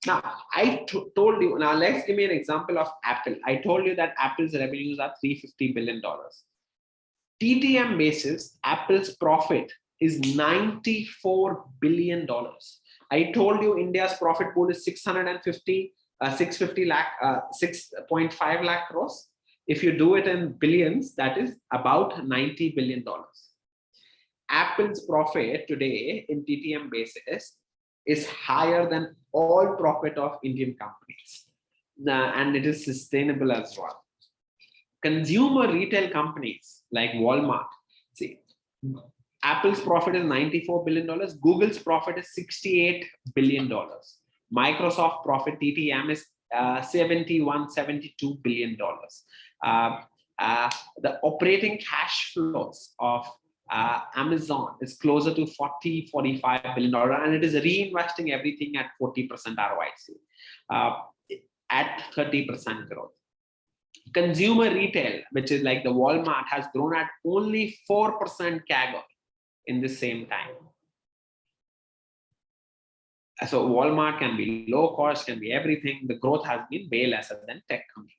Now, I told you, now let's give me an example of Apple. I told you that Apple's revenues are $350 billion. TTM basis, Apple's profit is $94 billion. I told you India's profit pool is 6.5 lakh crores. If you do it in billions, that is about $90 billion. Apple's profit today in TTM basis is higher than all profit of Indian companies. And it is sustainable as well. Consumer retail companies like Walmart, see, Apple's profit is $94 billion. Google's profit is $68 billion. Microsoft profit TTM is $72 billion. The operating cash flows of Amazon is closer to $45 billion, and it is reinvesting everything at 40% ROIC, at 30% growth. Consumer retail, which is like the Walmart, has grown at only 4% CAGR in the same time. So Walmart can be low cost, can be everything. The growth has been way lesser than tech companies.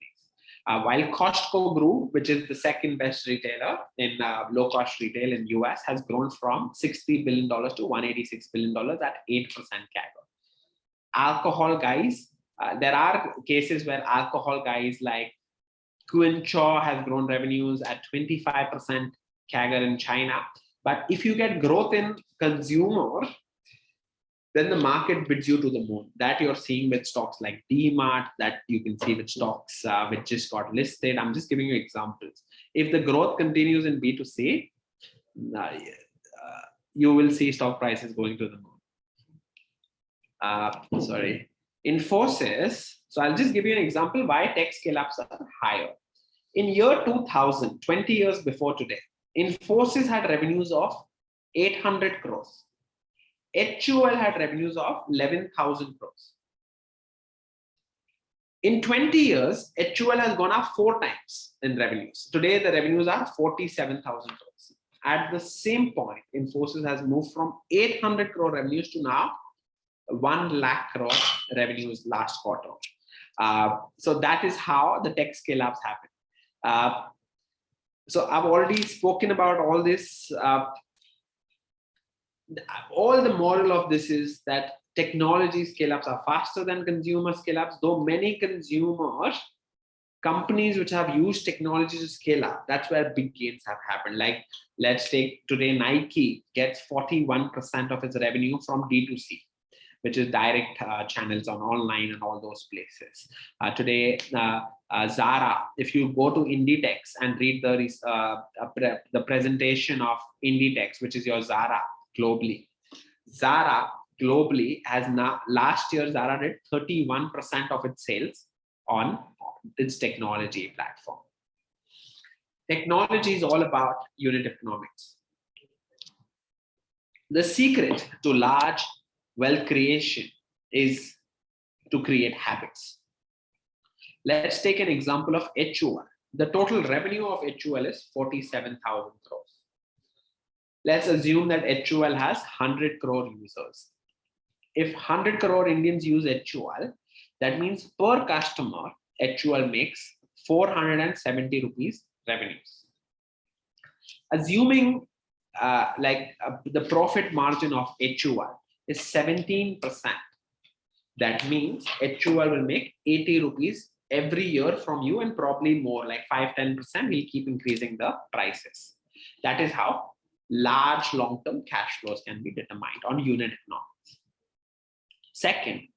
While Costco grew, which is the second best retailer in low cost retail in US, has grown from $60 billion to $186 billion at 8% CAGR. Alcohol guys, there are cases where alcohol guys like Quinchaw has grown revenues at 25% CAGR in China. But if you get growth in consumer, then the market bids you to the moon. That you're seeing with stocks like DMart, that you can see with stocks which just got listed. I'm just giving you examples. If the growth continues in B2C, you will see stock prices going to the moon. Infosys. So I'll just give you an example why tech scale-ups are higher. In year 2000, 20 years before today, Infosys had revenues of 800 crores. HUL had revenues of 11,000 crores. In 20 years, HUL has gone up 4 times in revenues. Today, the revenues are 47,000 crores. At the same point, Infosys has moved from 800 crore revenues to now 1 lakh crore revenues last quarter. So that is how the tech scale-ups happen. So I've already spoken about all this. All the moral of this is that technology scale-ups are faster than consumer scale-ups, though many consumers companies which have used technology to scale up, that's where big gains have happened. Like, let's take today, Nike gets 41% of its revenue from D2C, which is direct channels on online and all those places. Today, Zara, if you go to Inditex and read the presentation of Inditex, which is your Zara globally, Zara globally has now, last year, Zara did 31% of its sales on its technology platform. Technology is all about unit economics. The secret to large wealth creation is to create habits. Let's take an example of HUL. The total revenue of HUL is 47,000 crores. Let's assume that HUL has 100 crore users. If 100 crore Indians use HUL, that means per customer, HUL makes 470 rupees revenues. Assuming the profit margin of HUL is 17%, that means HUL will make 80 rupees every year from you, and probably more, like 5-10%. We'll keep increasing the prices. That is how large long-term cash flows can be determined on unit economics. Second,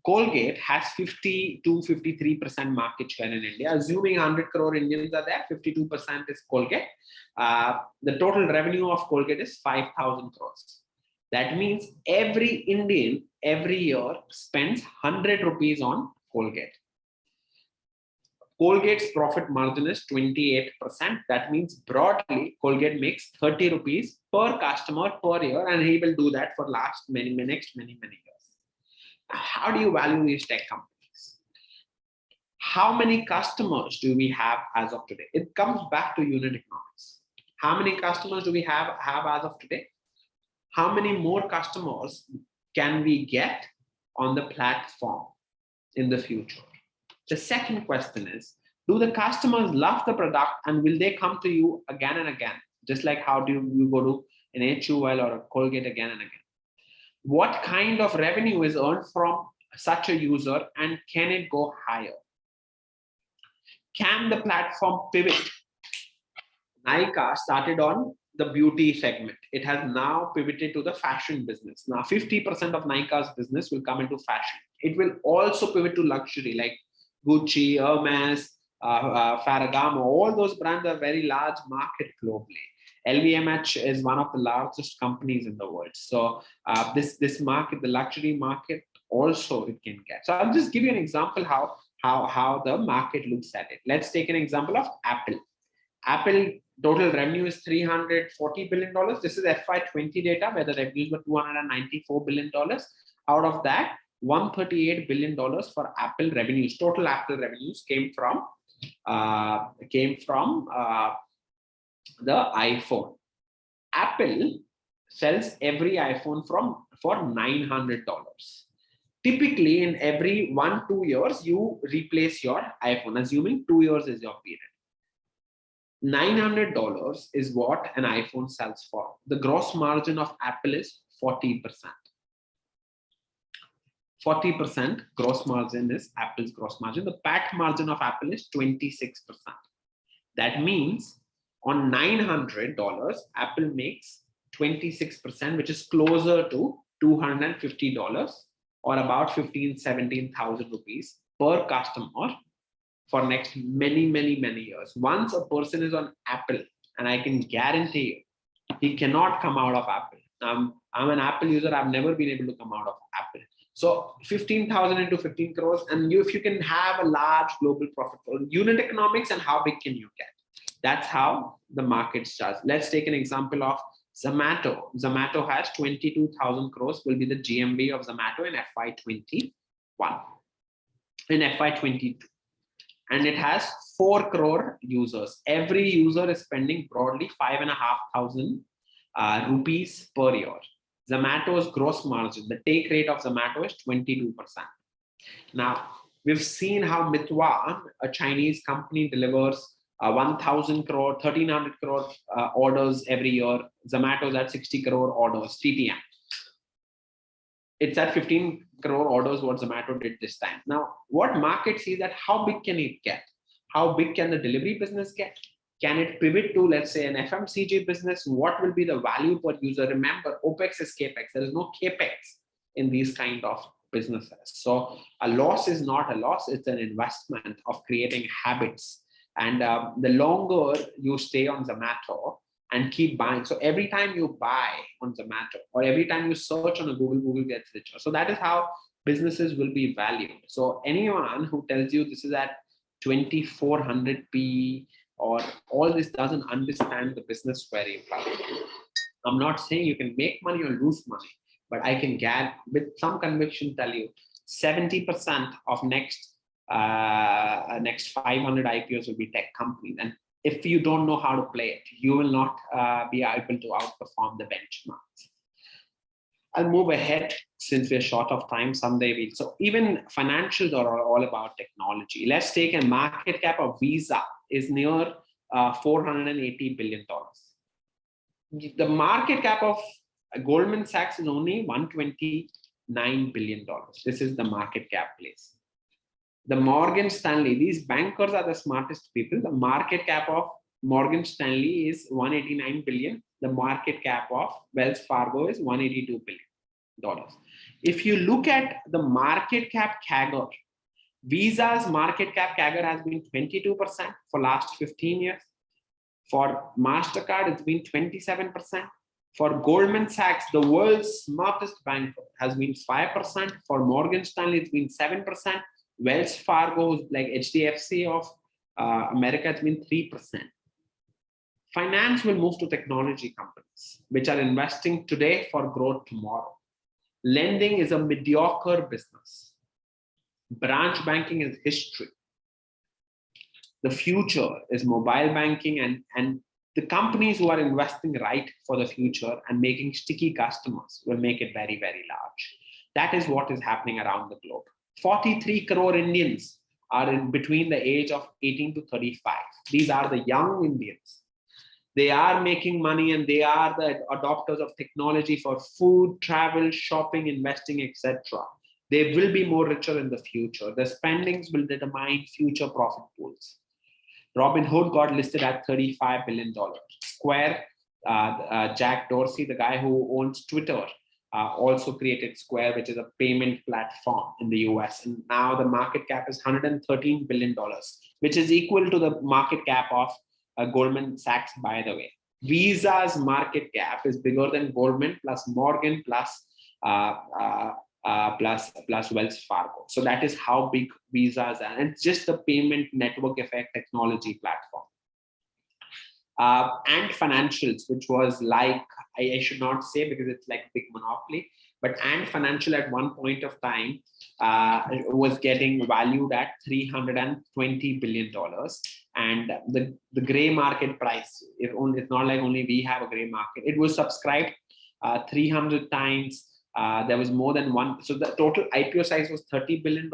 Colgate has 50 to 53% market share in India. Assuming 100 crore Indians are there, 52% is Colgate. The total revenue of Colgate is 5,000 crores. That means every Indian every year spends 100 rupees on Colgate. Colgate's profit margin is 28%. That means broadly, Colgate makes 30 rupees per customer per year, and he will do that for next many years. How do you value these tech companies? How many customers do we have as of today? It comes back to unit economics. How many customers do we have as of today? How many more customers can we get on the platform in the future? The second question is, do the customers love the product and will they come to you again and again? Just like how do you go to an HUL or a Colgate again and again? What kind of revenue is earned from such a user, and can it go higher? Can the platform pivot? Nykaa started on the beauty segment. It has now pivoted to the fashion business. Now 50% of Nykaa's business will come into fashion. It will also pivot to luxury like Gucci, Hermes, Ferragamo. All those brands are very large market globally. LVMH is one of the largest companies in the world. So this market, the luxury market, also it can get. So I'll just give you an example how the market looks at it. Let's take an example of Apple. Apple total revenue is $340 billion. This is FY20 data where the revenues were $294 billion. Out of that, $138 billion for Apple revenues. Total Apple revenues came from the iPhone. Apple sells every iPhone for $900. Typically, in every 1-2 years, you replace your iPhone, assuming 2 years is your period. $900 is what an iPhone sells for. The gross margin of Apple is 40%. 40% gross margin is Apple's gross margin. The PAT margin of Apple is 26%. That means on $900, Apple makes 26%, which is closer to $250 or about 15,000-17,000 rupees per customer for next many years. Once a person is on Apple, and I can guarantee you, he cannot come out of Apple. I'm an Apple user. I've never been able to come out of Apple. So 15,000 into 15 crores, and if you can have a large global profit, unit economics and how big can you get? That's how the market starts. Let's take an example of Zomato. Zomato has 22,000 crores, will be the GMV of Zomato in FY21, in FY22. And it has 4 crore users. Every user is spending broadly 5,500 rupees per year. Zomato's gross margin, the take rate of Zomato is 22%. Now, we've seen how Mitwa, a Chinese company, delivers 1,000 crore, 1,300 crore orders every year. Zomato's at 60 crore orders, TTM. it's at 15 crore orders what Zomato did this time. Now, what market sees that how big can it get? How big can the delivery business get? Can it pivot to, let's say, an FMCG business? What will be the value per user? Remember, OPEX is CAPEX. There is no CAPEX in these kind of businesses. So a loss is not a loss. It's an investment of creating habits. And the longer you stay on Zomato and keep buying. So every time you buy on Zomato or every time you search on a Google, Google gets richer. So that is how businesses will be valued. So anyone who tells you this is at 2400p or all this doesn't understand the business very well. I'm not saying you can make money or lose money, but I can with some conviction tell you 70% of next 500 IPOs will be tech companies. And if you don't know how to play it, you will not be able to outperform the benchmarks. I'll move ahead since we're short of time. Someday we'll. So even financials are all about technology. Let's take a market cap of Visa is near $480 billion. The market cap of Goldman Sachs is only $129 billion. This is the market cap place. The Morgan Stanley, these bankers are the smartest people. The market cap of Morgan Stanley is 189 billion. The market cap of Wells Fargo is $182 billion. If you look at the market cap CAGR, Visa's market cap CAGR has been 22% for last 15 years. For MasterCard, it's been 27%. For Goldman Sachs, the world's smartest banker, has been 5%. For Morgan Stanley, it's been 7%. Wells Fargo, like HDFC of America, it's been 3%. Finance will move to technology companies, which are investing today for growth tomorrow. Lending is a mediocre business. Branch banking is history. The future is mobile banking, and the companies who are investing right for the future and making sticky customers will make it very, very large. That is what is happening around the globe. 43 crore Indians are in between the age of 18 to 35. These are the young Indians. They are making money and they are the adopters of technology for food, travel, shopping, investing, etc. They will be more richer in the future. The spendings will determine future profit pools. Robinhood got listed at $35 billion. Square, Jack Dorsey, the guy who owns Twitter, also created Square, which is a payment platform in the US. And now the market cap is $113 billion, which is equal to the market cap of Goldman Sachs, by the way. Visa's market cap is bigger than Goldman plus Morgan plus Wells Fargo. So that is how big Visa's are. And it's just the payment network effect technology platform. And financials, which was like, I should not say because it's like a big monopoly, but and financial at one point of time was getting valued at $320 billion. And the gray market price, it's not like only we have a gray market. It was subscribed 300 times. There was more than one. So the total IPO size was $30 billion.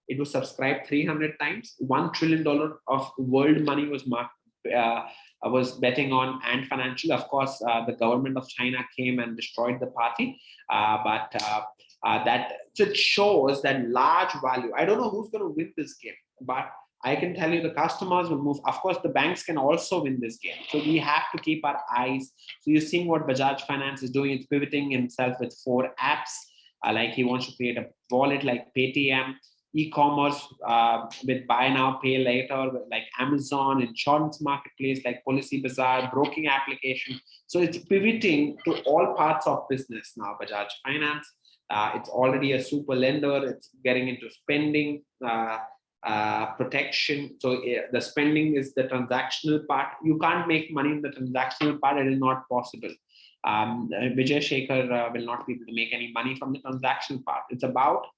It was subscribed 300 times. $1 trillion of world money was betting on Ant Financial. Of course, the government of China came and destroyed the party. That it shows that large value. I don't know who's going to win this game, but I can tell you the customers will move. Of course, the banks can also win this game. So we have to keep our eyes. So you're seeing what Bajaj Finance is doing. It's pivoting himself with 4 apps. Like he wants to create a wallet like Paytm, e-commerce with buy now, pay later, like Amazon, insurance marketplace like Policy Bazaar, broking application. So it's pivoting to all parts of business now, Bajaj Finance. It's already a super lender. It's getting into spending, protection. So the spending is the transactional part. You can't make money in the transactional part. It is not possible. Vijay Shekhar will not be able to make any money from the transactional part. It's about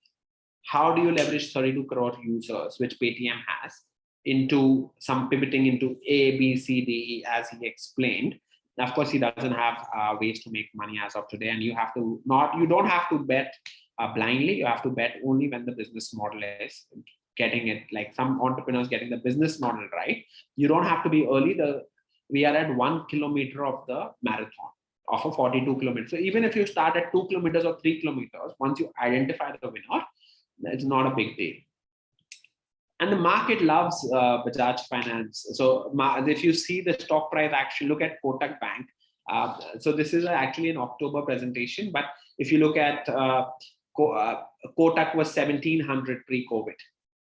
how do you leverage 32 crore users, which Paytm has, into some pivoting into A, B, C, D, E, as he explained. Of course, he doesn't have ways to make money as of today, and you don't have to bet blindly. You have to bet only when the business model is getting it, like some entrepreneurs getting the business model right. You don't have to be early. We are at 1 kilometer of the marathon. of a 42 kilometers. So even if you start at 2 kilometers or 3 kilometers, once you identify the winner, it's not a big deal. And the market loves Bajaj Finance. So if you see the stock price action, look at Kotak Bank. So this is actually an October presentation, but if you look at Kotak was 1700 pre-COVID.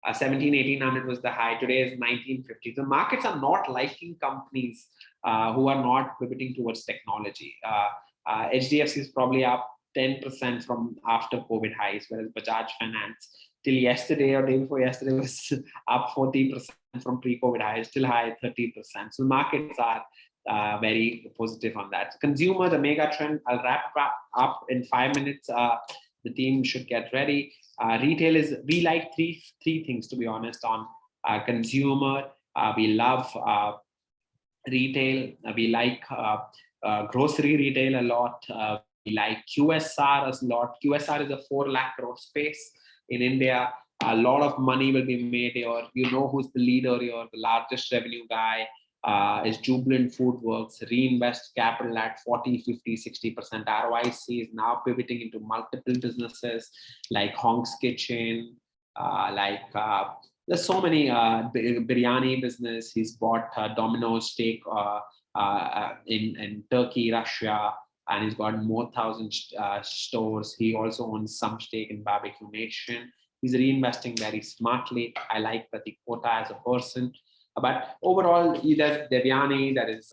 1800 was the high. Today is 1950. The markets are not liking companies who are not pivoting towards technology. HDFC is probably up 10% from after COVID highs, whereas Bajaj Finance till yesterday or day before yesterday was up 40% from pre-COVID highs, still high 30%. So the markets are very positive on that. Consumer, the mega trend, I'll wrap up in 5 minutes. The team should get ready. Retail is, we like three things, to be honest, on consumer. We love retail. We like grocery retail a lot. We like QSR a lot. QSR is a 4 lakh crore space in India. A lot of money will be made here. You know who's the leader here, the largest revenue guy. Is Jubilant FoodWorks, reinvest capital at 40, 50, 60% ROIC, is now pivoting into multiple businesses like Hong's Kitchen, there's so many biryani business. He's bought Domino's stake in Turkey, Russia, and he's got more 1,000 stores. He also owns some stake in Barbecue Nation. He's reinvesting very smartly. I like Pratik Kota as a person. But overall, there's Devyani, there is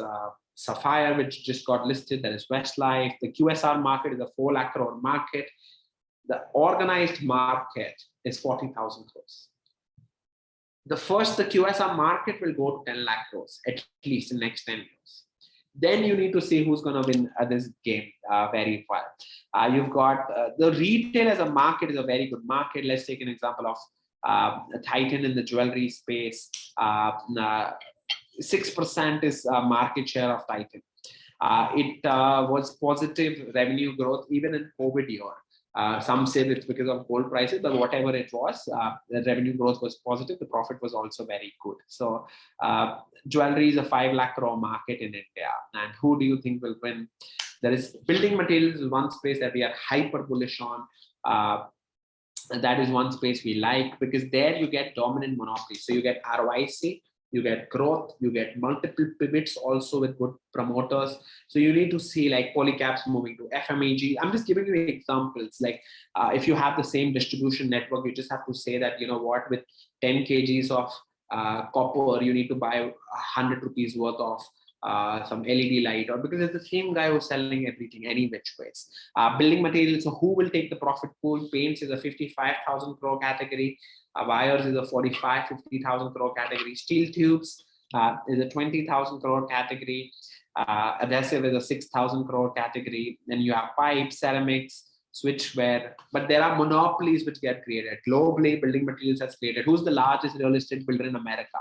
Sapphire, which just got listed, there is Westlife. The QSR market is a 4 lakh crore market. The organized market is 40,000 crores. The QSR market will go to 10 lakh crores, at least in the next 10 years. Then you need to see who's going to win this game very well. You've got the retail as a market is a very good market. Let's take an example of Titan in the jewelry space. 6% is market share of Titan. It was positive revenue growth even in COVID year. Some say it's because of gold prices, but whatever it was, the revenue growth was positive. The profit was also very good. So jewelry is a 5 lakh crore market in India. And who do you think will win? There is building materials is one space that we are hyper bullish on. That is one space we like because there you get dominant monopoly. So you get ROIC, you get growth, you get multiple pivots also with good promoters. So you need to see like Polycaps moving to FMEG. I'm just giving you examples. Like if you have the same distribution network, you just have to say that, you know what, with 10 kgs of copper, you need to buy 100 rupees worth of some LED light, or because it's the same guy who's selling everything any which ways. Building materials, so who will take the profit pool? Paints is a 55,000 crore category. Wires is a 50,000 crore category. Steel tubes is a 20,000 crore category. Adhesive is a 6,000 crore category. Then you have pipes, ceramics, switchware, but there are monopolies which get created. Globally, building materials has created. Who's the largest real estate builder in America?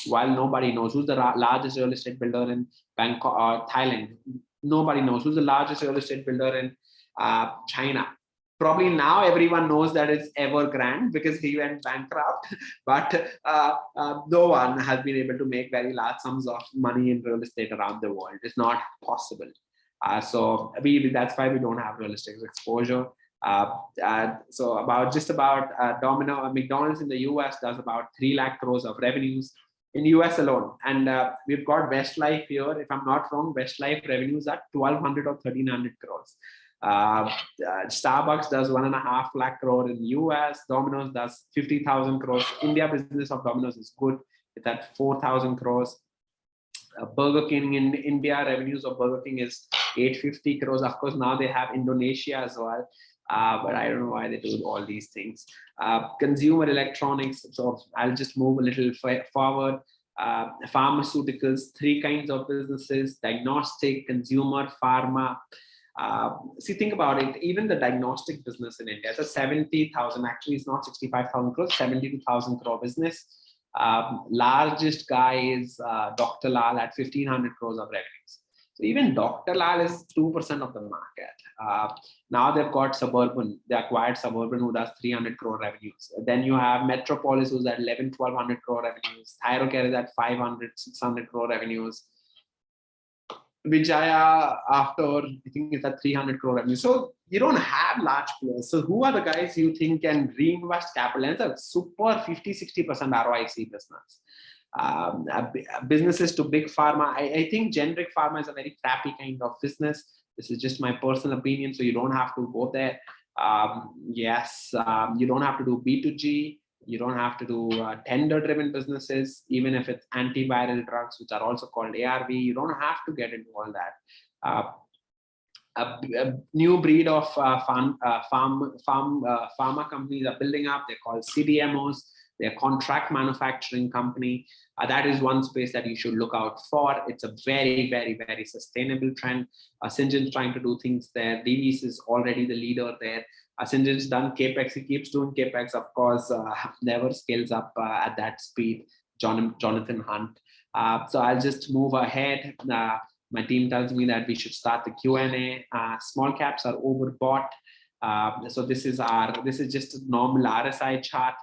While nobody knows. Who's the largest real estate builder in Bangkok or Thailand? Nobody knows. Who's the largest real estate builder in China? Probably now everyone knows that it's Evergrande because he went bankrupt, but no one has been able to make very large sums of money in real estate around the world. It's not possible. So that's why we don't have real estate exposure. So about McDonald's in the US does about 3 lakh crores of revenues in US alone. And we've got Westlife here. If I'm not wrong, Westlife revenues are 1,200 or 1,300 crores. Starbucks does 1.5 lakh crore in US. Domino's does 50,000 crores. India business of Domino's is good. It's at 4,000 crores. Burger King in India, revenues of Burger King is 850 crores. Of course, now they have Indonesia as well. But I don't know why they do all these things. Consumer electronics, so I'll just move a little forward. Pharmaceuticals, 3 kinds of businesses: diagnostic, consumer, pharma. See, think about it. Even the diagnostic business in India, it's a 70,000, actually it's not 65,000 crores, 72,000 crore business. Largest guy is Dr. Lal at 1,500 crores of revenues. So even Dr. Lal is 2% of the market. Now they've got Suburban. They acquired Suburban, who does 300 crore revenues. Then you have Metropolis, who's at 1,100 crore revenues. Thyrocare is at 500, 600 crore revenues. Vijaya after, I think it's a 300 crore revenue. So you don't have large players. So who are the guys you think can reinvest capital? And it's a super 50-60% ROIC business. Businesses to big pharma. I think generic pharma is a very crappy kind of business. This is just my personal opinion. So you don't have to go there. You don't have to do B2G. You don't have to do tender-driven businesses, even if it's antiviral drugs, which are also called ARV. You don't have to get into all that. A new breed of pharma companies are building up. They're called CDMOs. They're contract manufacturing company. That is one space that you should look out for. It's a very, very, very sustainable trend. Syngen's trying to do things there. Divi's is already the leader there. Syngen's done capex. He keeps doing capex, of course. Never scales up at that speed. Jonathan Hunt. So I'll just move ahead. My team tells me that we should start the Q&A. Small caps are overbought. So this is just a normal RSI chart.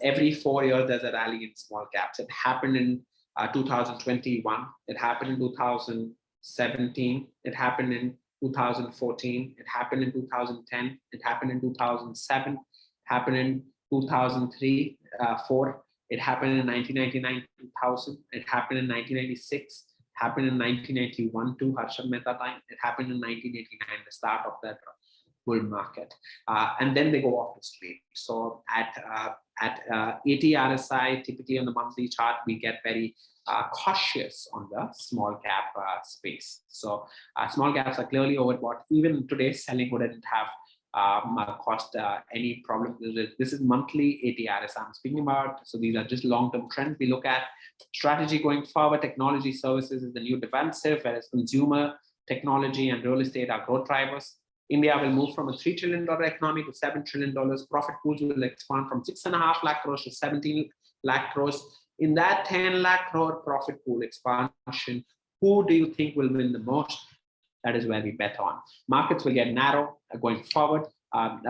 Every 4 years there's a rally in small caps. It happened in 2021. It happened in 2017. It happened in 2014. It happened in 2010. It happened in 2007. It happened in 2003, 4. It happened in 1999, 2000. It happened in 1996. Happened in 1991 to Harshad Mehta time. It happened in 1989, the start of that bull market, and then they go off to sleep. So at 80 RSI, typically on the monthly chart, we get very cautious on the small cap space. So small caps are clearly overbought. Even today's selling wouldn't have caused any problem. This is monthly 80 RSI I'm speaking about. So these are just long-term trends. We look at strategy going forward. Technology services is the new defensive, whereas consumer, technology, and real estate are growth drivers. India will move from a $3 trillion economy to $7 trillion. Profit pools will expand from 6.5 lakh crores to 17 lakh crores. In that 10 lakh crore profit pool expansion, who do you think will win the most? That is where we bet on. Markets will get narrow going forward.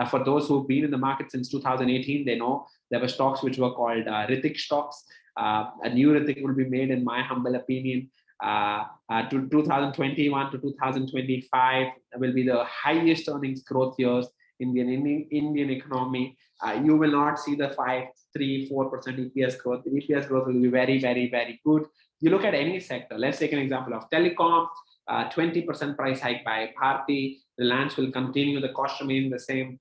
For those who've been in the market since 2018, they know there were stocks which were called Ritik stocks. A new Ritik will be made, in my humble opinion. To 2021 to 2025 will be the highest earnings growth years in the Indian economy. You will not see the 5, 3, 4% EPS growth. The EPS growth will be very, very, very good. You look at any sector. Let's take an example of telecom. 20% price hike by Bharti. Reliance will continue. The cost remain the same.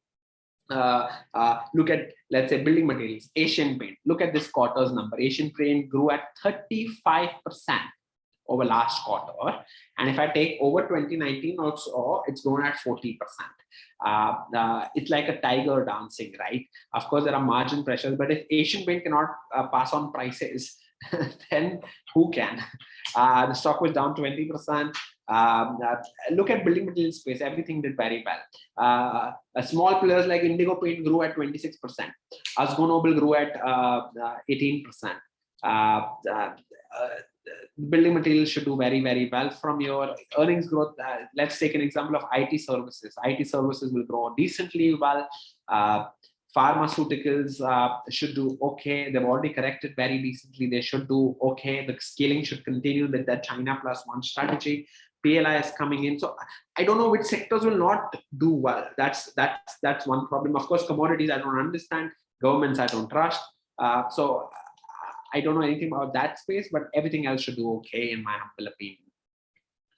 Look at, let's say, building materials. Asian Paint. Look at this quarter's number. Asian Paint grew at 35% over last quarter. And if I take over 2019 also, it's grown at 40%. It's like a tiger dancing, right? Of course, there are margin pressures, but if Asian Paint cannot pass on prices, then who can? The stock was down 20%. Look at building materials space. Everything did very well. Small players like Indigo Paint grew at 26%. Asgo Nobel grew at 18%. Building materials should do very, very well from your earnings growth. Let's take an example of IT services. IT services will grow decently well. Pharmaceuticals should do okay. They've already corrected very decently. They should do okay. The scaling should continue with that China plus one strategy. PLI is coming in. So I don't know which sectors will not do well. That's one problem. Of course, commodities I don't understand. Governments I don't trust. So I don't know anything about that space, but everything else should do okay in my humble opinion.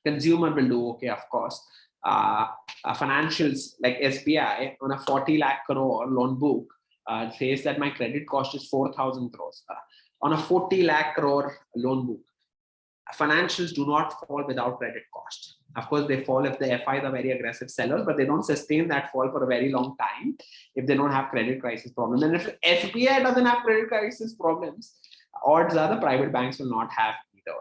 Consumer will do okay, of course. Financials like SBI on a 40 lakh crore loan book says that my credit cost is 4,000 crores. On a 40 lakh crore loan book, financials do not fall without credit cost. Of course, they fall if the FIs are very aggressive sellers, but they don't sustain that fall for a very long time if they don't have credit crisis problems. And if SBI doesn't have credit crisis problems, odds are the private banks will not have either.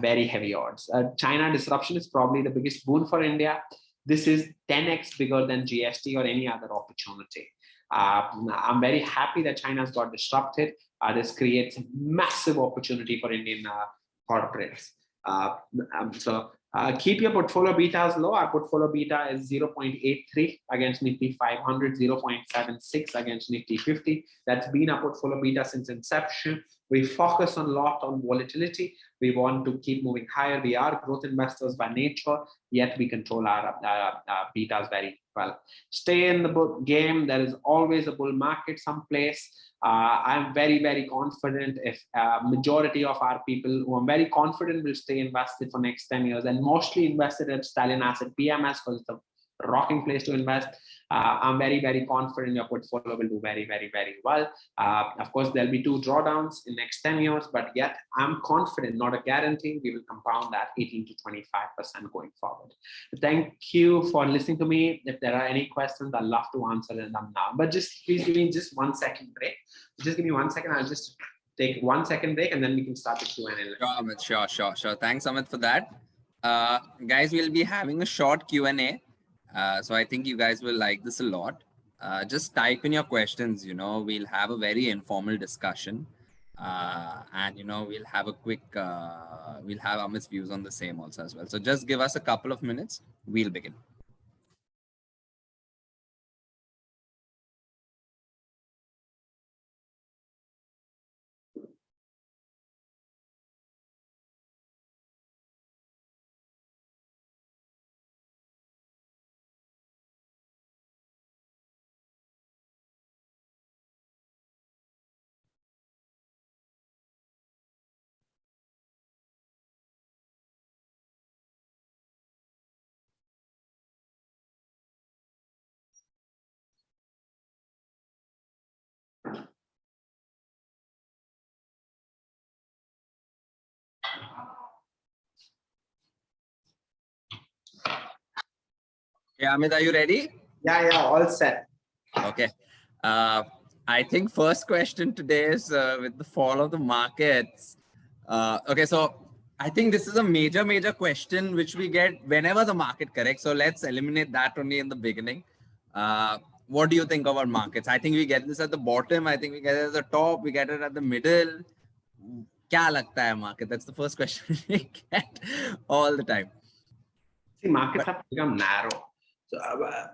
Very heavy odds. China disruption is probably the biggest boon for India. This is 10x bigger than GST or any other opportunity. I'm very happy that China's got disrupted. This creates massive opportunity for Indian corporates. So keep your portfolio betas low. Our portfolio beta is 0.83 against Nifty 500, 0.76 against Nifty 50. That's been our portfolio beta since inception. We focus a lot on volatility. We want to keep moving higher. We are growth investors by nature, yet we control our betas very well. Stay in the game. There is always a bull market someplace. I'm very, very confident if majority of our people who I'm very confident will stay invested for next 10 years and mostly invested at Stallion Asset PMS because it's a rocking place to invest. I'm very, very confident your portfolio will do very, very, very well. Of course, there'll be 2 drawdowns in next 10 years, but yet I'm confident, not a guarantee, we will compound that 18 to 25% going forward. Thank you for listening to me. If there are any questions, I'd love to answer them now. But just please give me just 1 second break. Just give me 1 second. I'll just take 1 second break and then we can start the Q&A. Sure, Amit. Sure. Thanks, Amit, for that. Guys, we'll be having a short Q&A. So I think you guys will like this a lot. Just type in your questions, we'll have a very informal discussion. And, we'll have a quick, we'll have Amit's views on the same also as well. So just give us a couple of minutes. We'll begin. Yeah, Amit, are you ready? Yeah, all set. Okay. I think first question today is with the fall of the markets. Okay, so I think this is a major question which we get whenever the market corrects. So let's eliminate that only in the beginning. What do you think about markets? I think we get this at the bottom. I think we get it at the top. We get it at the middle. Kya lagta hai market? That's the first question we get all the time. See, markets have become narrow. So,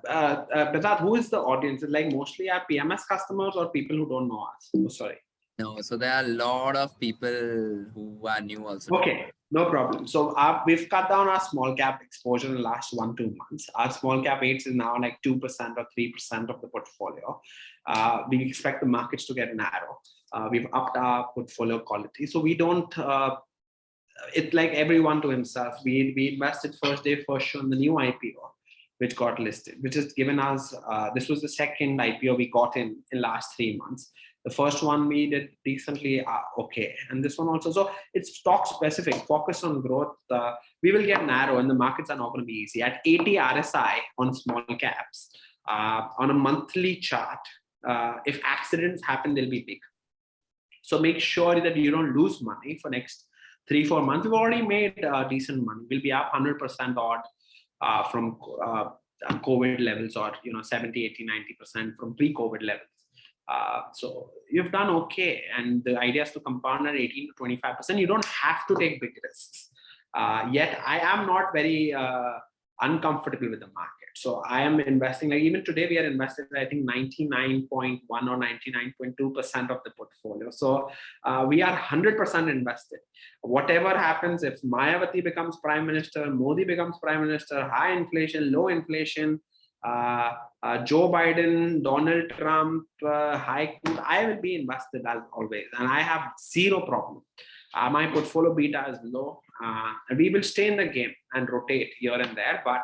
Bezat, who is the audience? Is like mostly our PMS customers or people who don't know us? Oh, sorry. No, so there are a lot of people who are new also. Okay, no problem. So we've cut down our small cap exposure in the last 1-2 months. Our small cap weights is now like 2% or 3% of the portfolio. We expect the markets to get narrow. We've upped our portfolio quality. So we don't, it's like everyone to himself. We invested first day, first show in the new IPO, which got listed, which has given us, this was the second IPO we got in last 3 months. The first one we did decently okay. And this one also, so it's stock specific, focus on growth. We will get narrow and the markets are not going to be easy. At 80 RSI on small caps, on a monthly chart, if accidents happen, they'll be big. So make sure that you don't lose money for next 3-4 months. We've already made decent money. We'll be up 100% odd from COVID levels, or 70, 80, 90% from pre-COVID levels. So you've done okay, and the idea is to compound at 18 to 25%. You don't have to take big risks. Yet I am not very uncomfortable with the market. So I am investing, like even today we are invested, I think 99.1 or 99.2% of the portfolio. So we are 100% invested. Whatever happens, if Mayawati becomes prime minister, Modi becomes prime minister, high inflation, low inflation, Joe Biden, Donald Trump, high crude, I will be invested as always, and I have zero problem. My portfolio beta is low. We will stay in the game and rotate here and there, but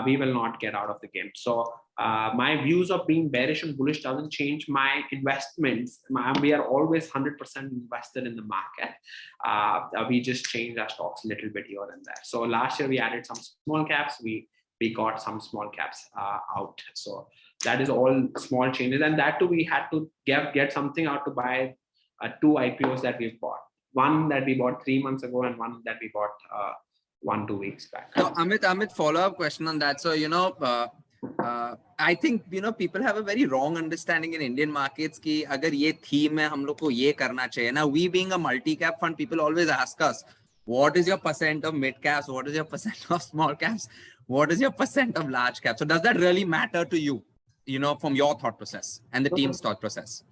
we will not get out of the game. So my views of being bearish and bullish doesn't change my investments. We are always 100% invested in the market. We just change our stocks a little bit here and there. So last year we added some small caps. We got some small caps out. So that is all small changes. And that too, we had to get something out to buy 2 IPOs that we've bought. One that we bought 3 months ago and one that we bought 1-2 weeks back. So Amit, follow-up question on that. So, I think, people have a very wrong understanding in Indian markets ki agar ye theme hai, hum log ko ye karna chahiye. Now, we being a multi-cap fund, people always ask us, what is your percent of mid caps? What is your percent of small caps? What is your percent of large caps? So does that really matter to you, from your thought process and the team's thought process?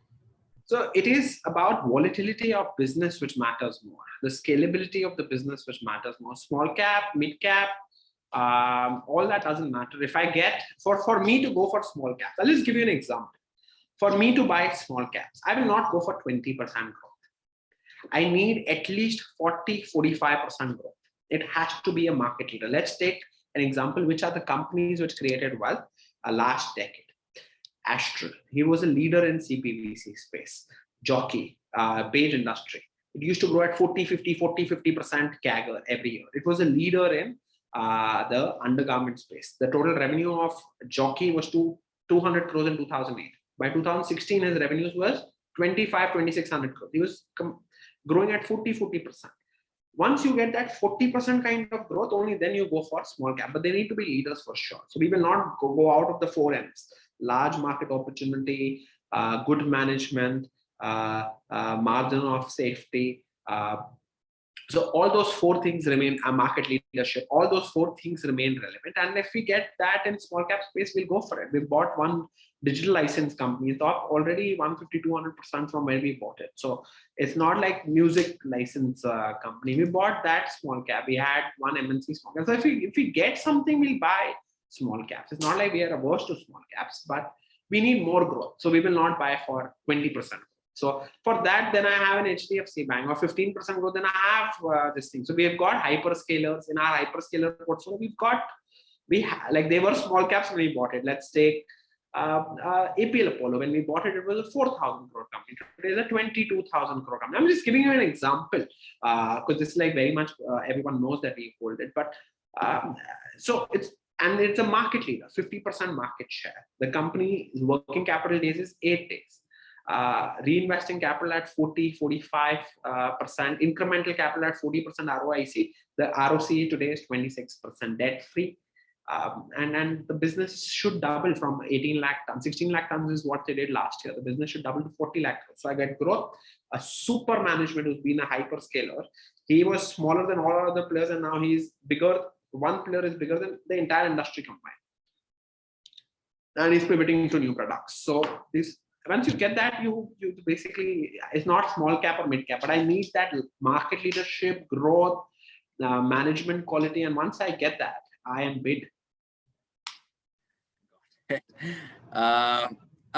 So it is about volatility of business which matters more. The scalability of the business which matters more. Small cap, mid cap, all that doesn't matter. If I get, for me to go for small caps, I'll just give you an example. For me to buy small caps, I will not go for 20% growth. I need at least 40-45% growth. It has to be a market leader. Let's take an example. Which are the companies which created wealth last decade? Astral, he was a leader in CPVC space. Jockey, beige industry. It used to grow at 40-50% CAGR every year. It was a leader in the undergarment space. The total revenue of Jockey was 200 crores in 2008. By 2016, his revenues was 2,600 crores. He was growing at 40%. Once you get that 40% kind of growth, only then you go for small cap. But they need to be leaders for sure. So we will not go out of the 4 M's. Large market opportunity, good management, margin of safety. So all those 4 things remain, market leadership, all those 4 things remain relevant. And if we get that in small cap space, we'll go for it. We bought one digital license company, it's up already 150-200% from where we bought it. So it's not like music license company. We bought that small cap. We had one MNC small cap. So if we get something, we'll buy small caps. It's not like we are averse to small caps, but we need more growth. So we will not buy for 20%. So for that, then I have an HDFC bank, or 15% growth, then I have this thing. So we have got hyperscalers in our hyperscaler portfolio. Like they were small caps when we bought it. Let's take APL Apollo. When we bought it, it was a 4,000 crore company. Today is a 22,000 crore company. I'm just giving you an example because this is like very much everyone knows that we hold it. But so it's a market leader, 50% market share. The company working capital days is 8 days. Reinvesting capital at 40-45%, incremental capital at 40% ROIC. The ROCE today is 26%, debt free. And the business should double from 18 lakh tons. 16 lakh tons is what they did last year. The business should double to 40 lakh tons. So I get growth. A super management who's been a hyperscaler. He was smaller than all other players, and now he's bigger. One player is bigger than the entire industry combined. And he's pivoting to new products. So this, once you get that, you basically, it's not small cap or mid cap, but I need that market leadership, growth, management quality. And once I get that, I am bid. I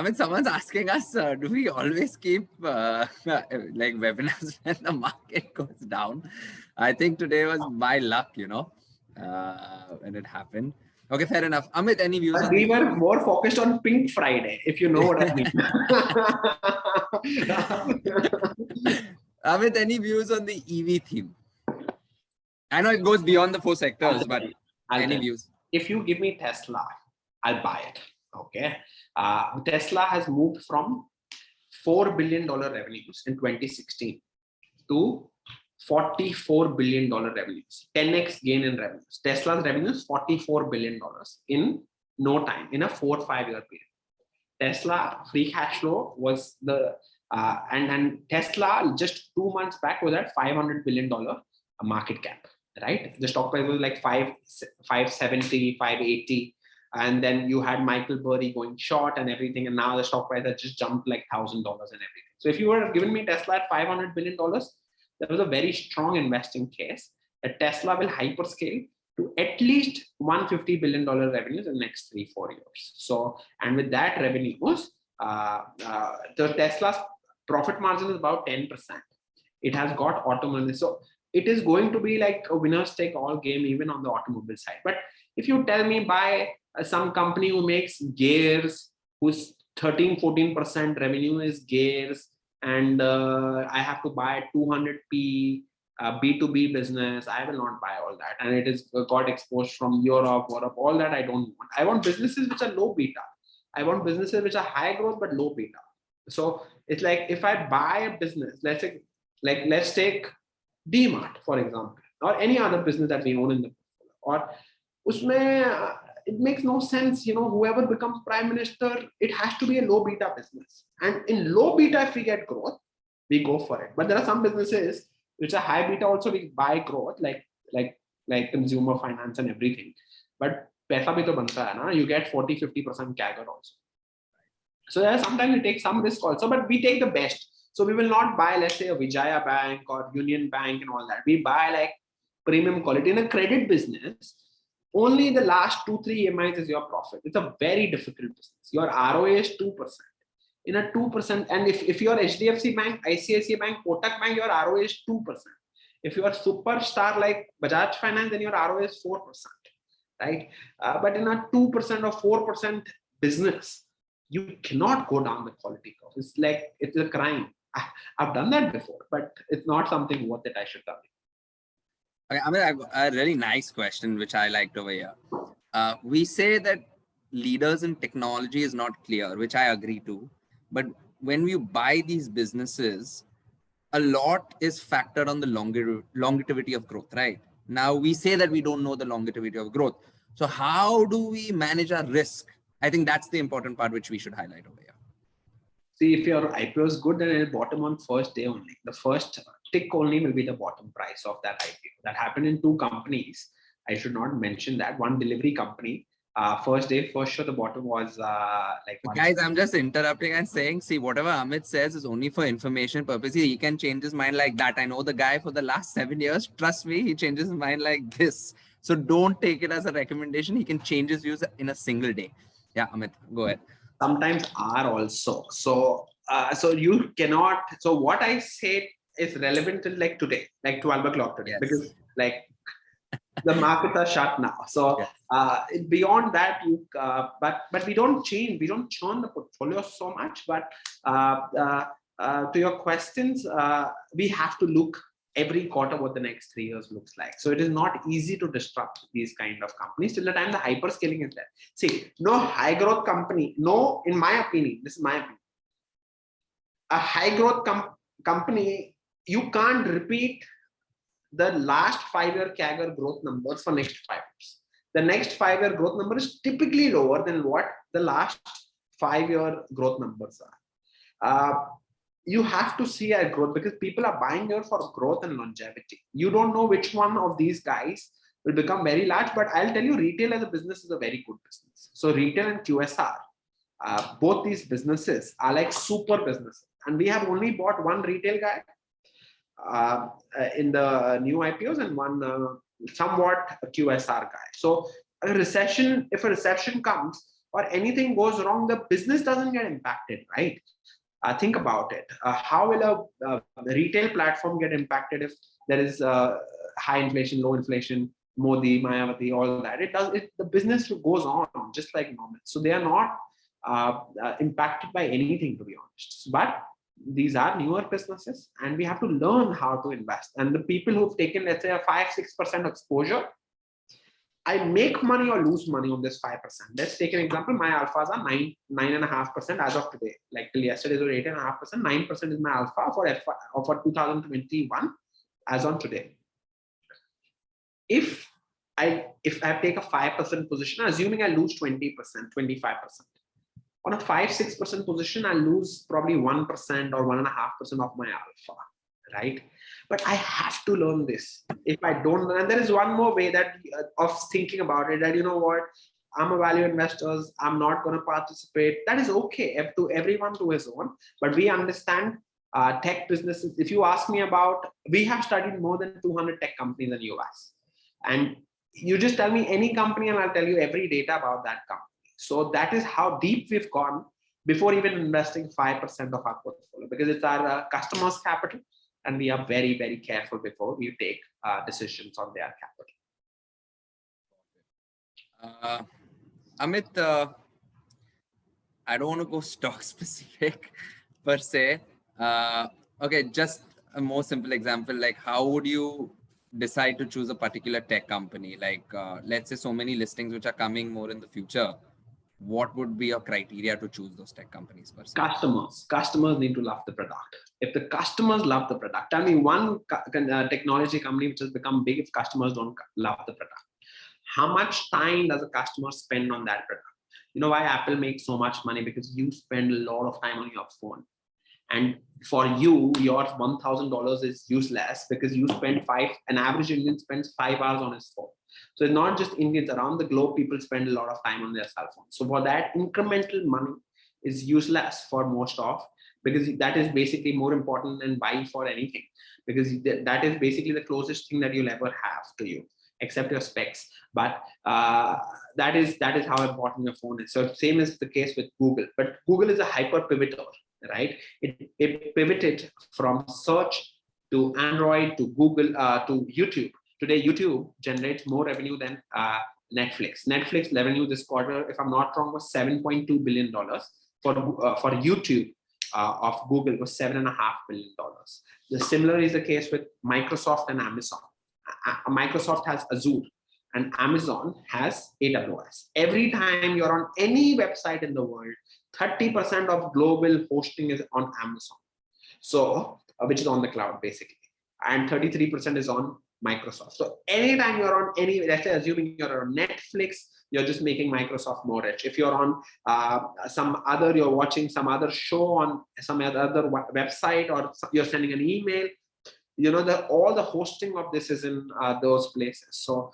mean, someone's asking us, do we always keep like webinars when the market goes down? I think today was by luck, when it happened. Okay, fair enough. Amit, any views? We were more focused on Pink Friday, if you know what I mean. Amit, any views on the EV theme? I know it goes beyond the 4 sectors, but any views? If you give me Tesla, I'll buy it. Okay. Tesla has moved from $4 billion revenues in 2016 to $44 billion revenues, 10x gain in revenues. Tesla's revenues, $44 billion in no time, in a 4 or 5 year period. Tesla free cash flow was and Tesla just 2 months back was at $500 billion market cap, right? The stock price was like 570, 580. And then you had Michael Burry going short and everything. And now the stock price has just jumped like $1,000 and everything. So if you were giving me Tesla at $500 billion, there was a very strong investing case that Tesla will hyperscale to at least $150 billion revenues in the next 3-4 years. So, and with that revenues, the Tesla's profit margin is about 10%. It has got automobile. So it is going to be like a winners take all game, even on the automobile side. But if you tell me buy some company who makes gears, whose 13-14% revenue is gears, and I have to buy 200p B2B business, I will not buy all that. And it is got exposed from Europe, all that I don't want. I want businesses which are low beta. I want businesses which are high growth but low beta. So it's like if I buy a business, let's take DMart, for example, or any other business that we own in the portfolio, or it makes no sense, whoever becomes prime minister, it has to be a low beta business. And in low beta, if we get growth, we go for it. But there are some businesses which are high beta also, we buy growth, like consumer finance and everything. But paisa bhi to banta hai na, you get 40-50% CAGR also. So sometimes we take some risk also, but we take the best. So we will not buy, let's say, a Vijaya Bank or Union Bank and all that. We buy like premium quality. In a credit business, only the last 2-3 EMIs is your profit. It's a very difficult business. Your ROA is 2%. In a 2%, and if you're HDFC Bank, ICICI Bank, Kotak Bank, your ROA is 2%. If you are superstar like Bajaj Finance, then your ROA is 4%, right? But in a 2% or 4% business, you cannot go down the quality curve. It's like, it's a crime. I've done that before, but it's not something worth it. I should tell you. Okay, I mean, a really nice question, which I liked over here. We say that leaders in technology is not clear, which I agree to. But when you buy these businesses, a lot is factored on the longevity of growth, right? Now we say that we don't know the longevity of growth. So how do we manage our risk? I think that's the important part which we should highlight over here. See, if your IPO is good, then it'll bottom on first day only. The first tick only will be the bottom price of that IPO. That happened in 2 companies. I should not mention that. One delivery company, first day, first show, the bottom was like. Guys, I'm just interrupting and saying, see, whatever Amit says is only for information purposes. He can change his mind like that. I know the guy for the last 7 years. Trust me, he changes his mind like this. So don't take it as a recommendation. He can change his views in a single day. Yeah, Amit, go ahead. Sometimes are also. So you cannot. So what I said is relevant till like today, like 12 o'clock today, yes. Because like the markets are shut now. So beyond that, but we don't change. We don't churn the portfolio so much. But to your questions, we have to look every quarter what the next 3 years looks like. So it is not easy to disrupt these kind of companies till the time the hyperscaling is there. See, no high growth company, no, in my opinion, this is my opinion, a high growth company, you can't repeat the last 5-year CAGR growth numbers for next 5 years. The next 5-year growth number is typically lower than what the last 5-year growth numbers are. You have to see a growth because people are buying here for growth and longevity. You don't know which one of these guys will become very large, but I'll tell you, retail as a business is a very good business. So retail and QSR, both these businesses are like super businesses. And we have only bought one retail guy in the new IPOs and one somewhat a QSR guy. So a recession, if a recession comes or anything goes wrong, the business doesn't get impacted, right? Think about it. How will a retail platform get impacted if there is high inflation, low inflation, Modi, Mayawati, all that? The business goes on just like normal. So they are not impacted by anything, to be honest. But these are newer businesses and we have to learn how to invest. And the people who've taken, let's say, a 5-6% exposure, I make money or lose money on this 5%. Let's take an example. My alphas are 9.5% as of today. Like till yesterday, they were 8.5%. 9% is my alpha for 2021 as on today. If I take a 5% position, assuming I lose 20%, 25%. On a 5-6% position, I lose probably 1% or 1.5% of my alpha, right? But I have to learn this. If I don't learn, and there is one more way that of thinking about it, that you know what, I'm a value investor, I'm not going to participate. That is okay, to everyone to his own. But we understand tech businesses. If you ask me about, we have studied more than 200 tech companies in the US. And you just tell me any company and I'll tell you every data about that company. So that is how deep we've gone before even investing 5% of our portfolio, because it's our customers' capital. And we are very, very careful before we take decisions on their capital. Amit, I don't want to go stock specific per se. Okay, just a more simple example, like how would you decide to choose a particular tech company? Like, let's say so many listings which are coming more in the future. What would be your criteria to choose those tech companies? Customers need to love the product. If the customers love the product, tell me one technology company which has become big if customers don't love the product. How much time does a customer spend on that product? You know why Apple makes so much money? Because you spend a lot of time on your phone. And for you, your $1,000 is useless because you spend an average Indian spends 5 hours on his phone. So it's not just Indians, around the globe, people spend a lot of time on their cell phones. So for that incremental money, is useless for most of, because that is basically more important than buying for anything, because that is basically the closest thing that you'll ever have to you, except your specs. But that is how important your phone is. So same is the case with Google, but Google is a hyper pivoter, right? It pivoted from search to Android to Google to YouTube. Today, YouTube generates more revenue than Netflix. Netflix revenue this quarter, if I'm not wrong, was $7.2 billion. For YouTube of Google was $7.5 billion. The similar is the case with Microsoft and Amazon. Microsoft has Azure and Amazon has AWS. Every time you're on any website in the world, 30% of global hosting is on Amazon. So, which is on the cloud basically. And 33% is on Microsoft. So anytime you're on any, let's say assuming you're on Netflix, you're just making Microsoft more rich. If you're on you're watching some other show on some other website, or you're sending an email, all the hosting of this is in those places. So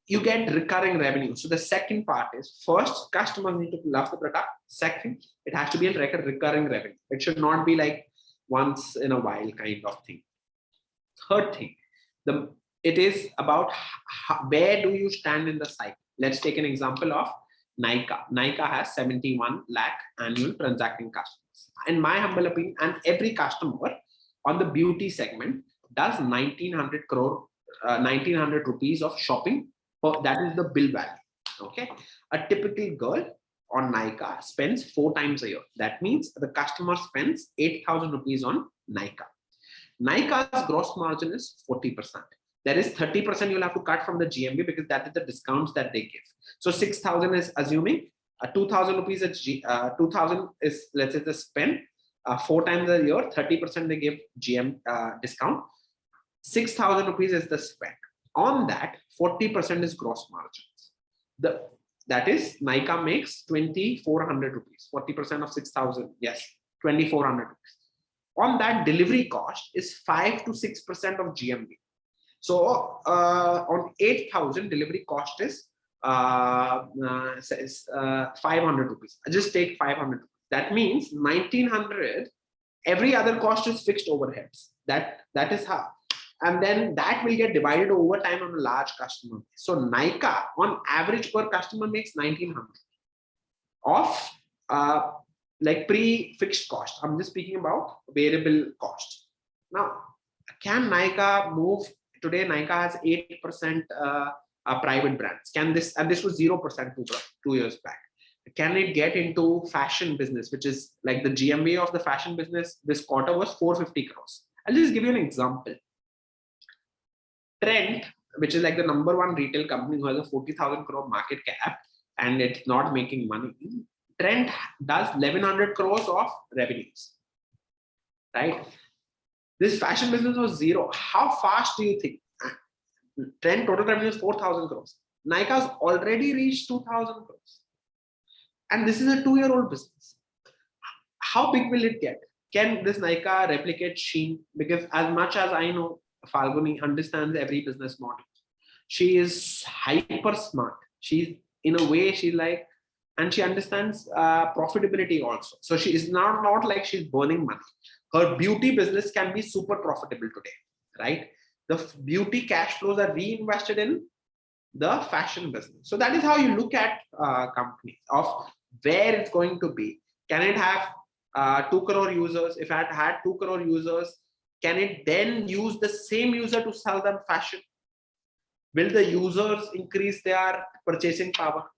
you get recurring revenue. So the second part is, first, customers need to love the product. Second, it has to be a recurring revenue. It should not be like once in a while kind of thing. Third thing, it is about where do you stand in the cycle. Let's take an example of Nykaa. Nykaa has 71 lakh annual transacting customers. In my humble opinion, and every customer on the beauty segment does 1900 rupees of shopping. That is the bill value. Okay, a typical girl on Nykaa spends 4 times a year. That means the customer spends 8,000 rupees on Nykaa. Nykaa's gross margin is 40%. There is 30% you'll have to cut from the GMV, because that is the discounts that they give. So 6,000 is assuming 2,000 rupees. 2,000 is, let's say, the spend 4 times a year. 30% they give GM discount. 6,000 rupees is the spend. On that, 40% is gross margins. That is, Nykaa makes 2,400 rupees. 40% of 6,000, yes, 2,400 rupees. On that, delivery cost is 5 to 6% of GMV. So on 8,000, delivery cost is 500 rupees. Just take 500. That means 1,900. Every other cost is fixed overheads. That is how. And then that will get divided over time on a large customer. So Nykaa, on average per customer, makes 1,900 of like pre-fixed cost. I'm just speaking about variable cost. Now, can Nykaa move? Today, Nykaa has 8% private brands. Can this, and this was 0% 2 years back. Can it get into fashion business, which is like the GMV of the fashion business this quarter was 450 crores. I'll just give you an example. Trent, which is like the #1 retail company who has a 40,000 crore market cap and it's not making money. Trent does 1,100 crores of revenues, right? This fashion business was 0. How fast do you think? Trent total revenue is 4,000 crores. Nykaa's already reached 2,000 crores. And this is a 2-year-old business. How big will it get? Can this Nykaa replicate Shein? Because as much as I know, Falguni understands every business model. She is hyper smart. She's, in a way, she's like, and she understands profitability also. So she is not like she's burning money. Her beauty business can be super profitable today, right? The beauty cash flows are reinvested in the fashion business. So that is how you look at companies, of where it's going to be. Can it have 2 crore users? If it had 2 crore users, can it then use the same user to sell them fashion? Will the users increase their purchasing power?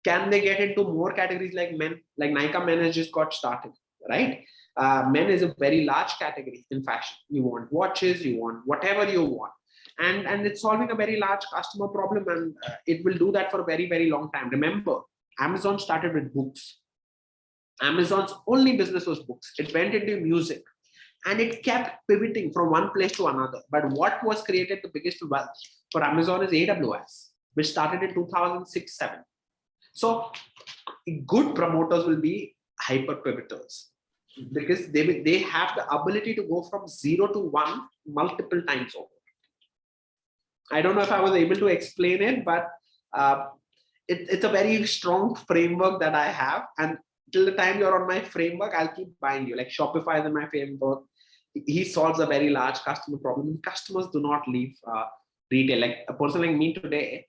Can they get into more categories like men? Like Nykaa Men has just got started, right? Men is a very large category in fashion. You want watches, you want whatever you want. And it's solving a very large customer problem, and it will do that for a very, very long time. Remember, Amazon started with books. Amazon's only business was books. It went into music, and it kept pivoting from one place to another. But what was created the biggest wealth for Amazon is AWS, which started in 2006-07. So good promoters will be hyper pivoters, because they have the ability to go from 0 to 1 multiple times over. I don't know if I was able to explain it, but it's a very strong framework that I have. And till the time you're on my framework, I'll keep buying you. Like Shopify is in my framework. He solves a very large customer problem. Customers do not leave retail. Like a person like me today,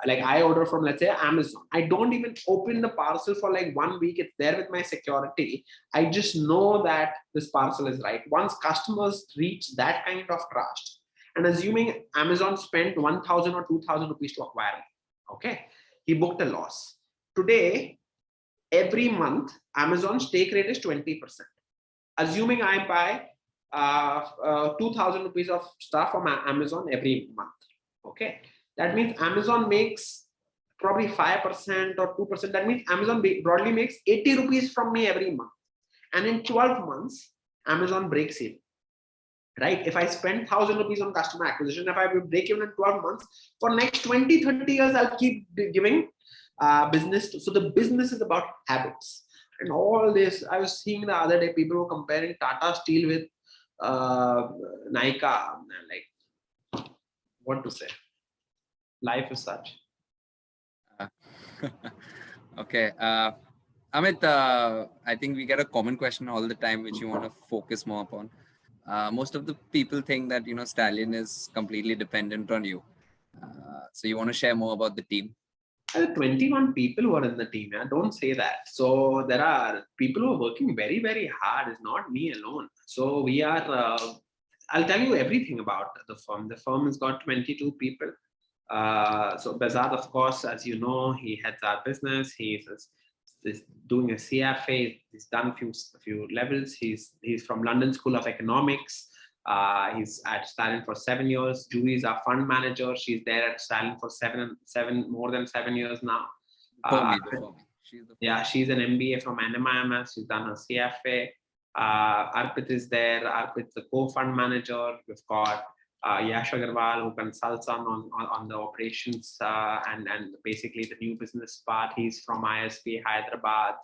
like I order from, let's say, Amazon. I don't even open the parcel for like 1 week. It's there with my security. I just know that this parcel is right. Once customers reach that kind of trust, and assuming Amazon spent 1,000 or 2,000 rupees to acquire me, okay, he booked a loss. Today, every month, Amazon's take rate is 20%. Assuming I buy 2,000 rupees of stuff from Amazon every month, okay, that means Amazon makes probably 5% or 2%. That means Amazon broadly makes 80 rupees from me every month. And in 12 months, Amazon breaks even, right? If I spend 1,000 rupees on customer acquisition, if I will break even in 12 months, for next 20, 30 years, I'll keep giving business. So the business is about habits. And all this, I was seeing the other day, people were comparing Tata Steel with Nykaa. Like, what to say? Life is such. Okay. Amit, I think we get a common question all the time, which you want to focus more upon. Most of the people think that, Stallion is completely dependent on you. So you want to share more about the team? 21 people who are in the team. Yeah? Don't say that. So there are people who are working very, very hard. It's not me alone. So we are, I'll tell you everything about the firm. The firm has got 22 people. So Behzad, of course, as you know, he heads our business. He's doing a CFA. He's done a few levels. He's from London School of Economics. He's at Stallion for 7 years. Julie is our fund manager. She's there at Stallion for more than 7 years now. She's an MBA from NMIMS. She's done her CFA. Arpit is there. Arpit's the co-fund manager. We've got Yash Agarwal, who consults on the operations and basically the new business part. He's from ISP Hyderabad.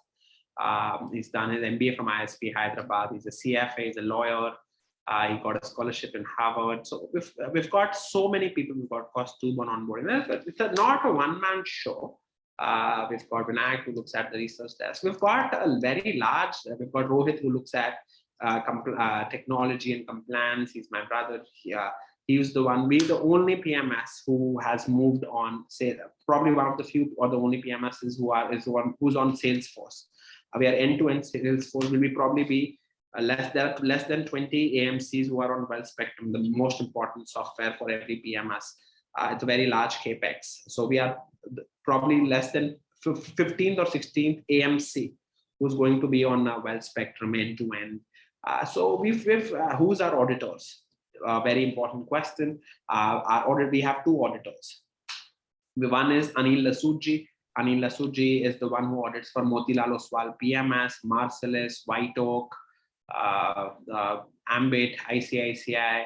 He's done his MBA from ISP Hyderabad. He's a CFA. He's a lawyer. He got a scholarship in Harvard. So we've got so many people. We've got Kostub on board. It's not a one-man show. We've got Vinayak, who looks at the research desk. We've got a very large. We've got Rohit, who looks at technology and compliance. He's my brother. He's the one. We're the only PMS who has moved on. Say probably one of the few or the only PMSs who's on Salesforce. We are end-to-end Salesforce. Will probably be less than 20 AMCs who are on Wealth Spectrum, the most important software for every PMS. It's a very large capex. So we are probably less than 15th or 16th AMC who's going to be on Wealth Spectrum end to end. So we've who's our auditors? Very important question. We have two auditors. One is Anil Lasuji. Anil Lasuji is the one who audits for Motilal Oswal PMS, Marcellus, White Oak, Ambit, ICICI.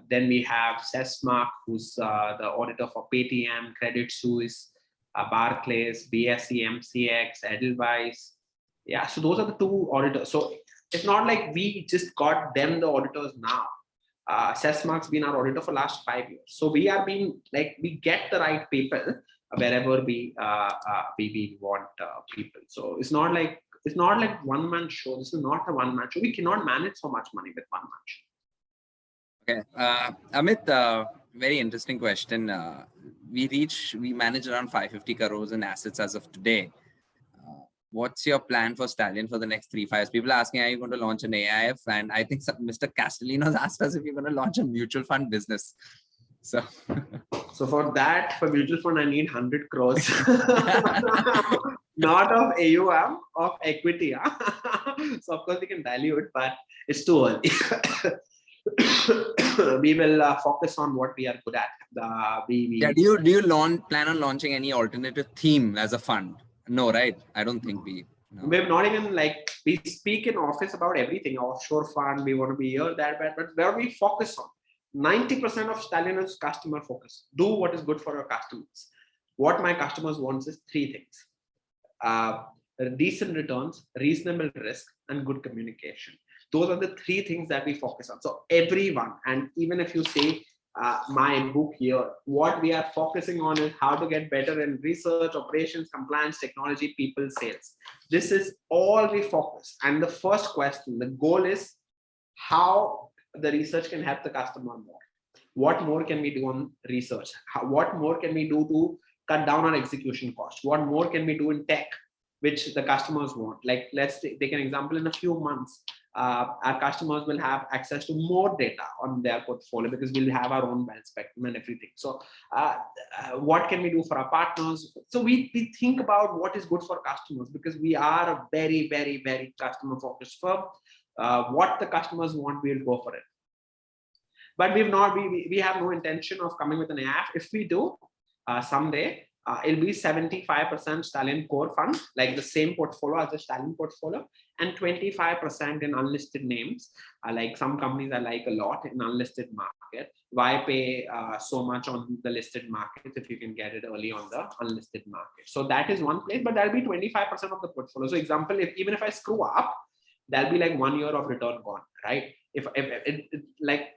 Then we have Sesmark, who's the auditor for Paytm, Credit Suisse, Barclays, BSE, MCX, Edelweiss. Yeah, so those are the two auditors. So it's not like we just got them the auditors now. Sesmark's been our auditor for last 5 years. So we are being like, we get the right people wherever we want people. So it's not like one-man show. This is not a one-man show. We cannot manage so much money with one-man show. Okay. Amit, very interesting question. We manage around 550 crores in assets as of today. What's your plan for Stallion for the next 3-5 years? People are asking, are you going to launch an AIF? And I think Mr. Castellino's asked us if you're going to launch a mutual fund business. So for mutual fund, I need 100 crores. Not of AUM, of equity. So of course we can dilute, but it's too early. We will focus on what we are good at. Do you plan on launching any alternative theme as a fund? No, right? I don't think we. No. We're not even we speak in office about everything. Offshore fund, we want to be here, that, but where we focus on 90% of Stallion is customer focus. Do what is good for your customers. What my customers want is 3 things: decent returns, reasonable risk, and good communication. Those are the 3 things that we focus on. So everyone, and even if you say my book here. What we are focusing on is how to get better in research, operations, compliance, technology, people, sales. This is all we focus. And the first question, the goal is how the research can help the customer more. What more can we do on research? What more can we do to cut down on execution cost? What more can we do in tech, which the customers want? Like, let's take an example. In a few months, our customers will have access to more data on their portfolio because we'll have our own band spectrum and everything. So what can we do for our partners? So we think about what is good for customers, because we are a very, very, very customer focused firm. What the customers want, we'll go for it. But we have no intention of coming with an app. If we do, someday, it'll be 75% Stallion core fund, like the same portfolio as the Stallion portfolio, and 25% in unlisted names, like some companies I like a lot in unlisted market. Why pay so much on the listed market if you can get it early on the unlisted market? So that is one place, but that'll be 25% of the portfolio. So example, even if I screw up, that'll be like 1 year of return gone, right? If like,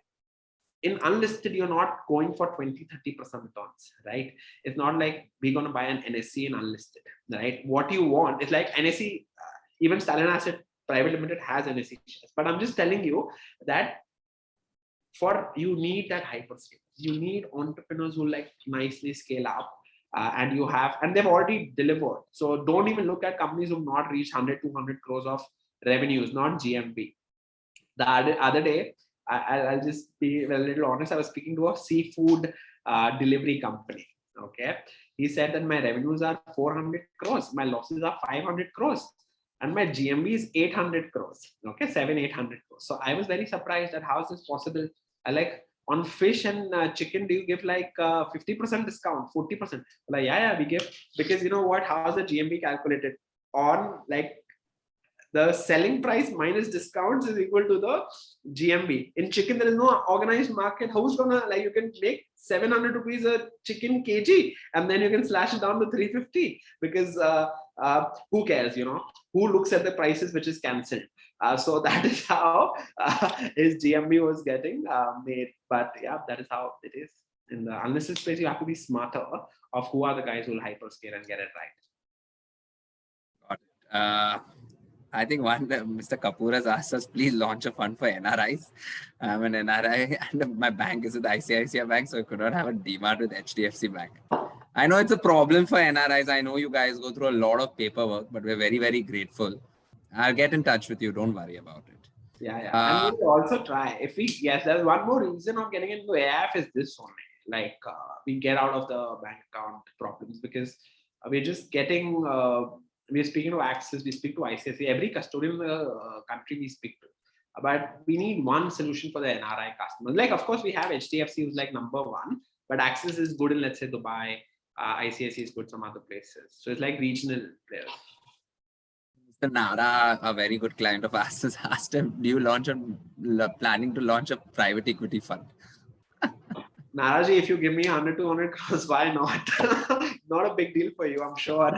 in unlisted, you're not going for 20-30% returns, right? It's not like we're going to buy an NSE in unlisted, right? What you want is like NSE, even Stallion Asset Private Limited has NSE shares. But I'm just telling you that you need that hyperscale. You need entrepreneurs who like nicely scale up, and they've already delivered. So don't even look at companies who've not reached 100-200 crores of revenues, not GMP. The other day, I'll just be a little honest. I was speaking to a seafood delivery company. Okay. He said that my revenues are 400 crores. My losses are 500 crores. And my GMV is 800 crores. Okay. 700-800 crores. So I was very surprised at how is this possible. I like, on fish and chicken, do you give like 50% discount, 40%? Like, yeah, we give, because you know what, how's the GMV calculated? On like, the selling price minus discounts is equal to the GMV. In chicken, there is no organized market. Who's gonna, like, you can make 700 rupees a chicken kg and then you can slash it down to 350 because who cares, you know? Who looks at the prices which is cancelled? So that is how his GMV was getting made. But yeah, that is how it is. In the unlisted space, you have to be smarter of who are the guys who will hyperscale and get it right. Got it. I think Mr. Kapoor has asked us, please launch a fund for NRIs. I'm an NRI and my bank is with ICICI Bank, so I could not have a DMAT with HDFC Bank. I know it's a problem for NRIs. I know you guys go through a lot of paperwork, but we're very, very grateful. I'll get in touch with you. Don't worry about it. Yeah. And we'll also try. Yes, there's one more reason of getting into AIF is this only. Like we get out of the bank account problems because we're just getting... we're speaking to Axis, we speak to ICICI, every custodian in the country we speak to. But we need one solution for the NRI customers. Like, of course, we have HDFC who's like number one, but Axis is good in, let's say, Dubai. ICICI is good some other places. So it's like regional players. Mr. Nara, a very good client of ours, asked him, do you planning to launch a private equity fund? Naraji, if you give me 100-200 crores, why not? Not a big deal for you, I'm sure.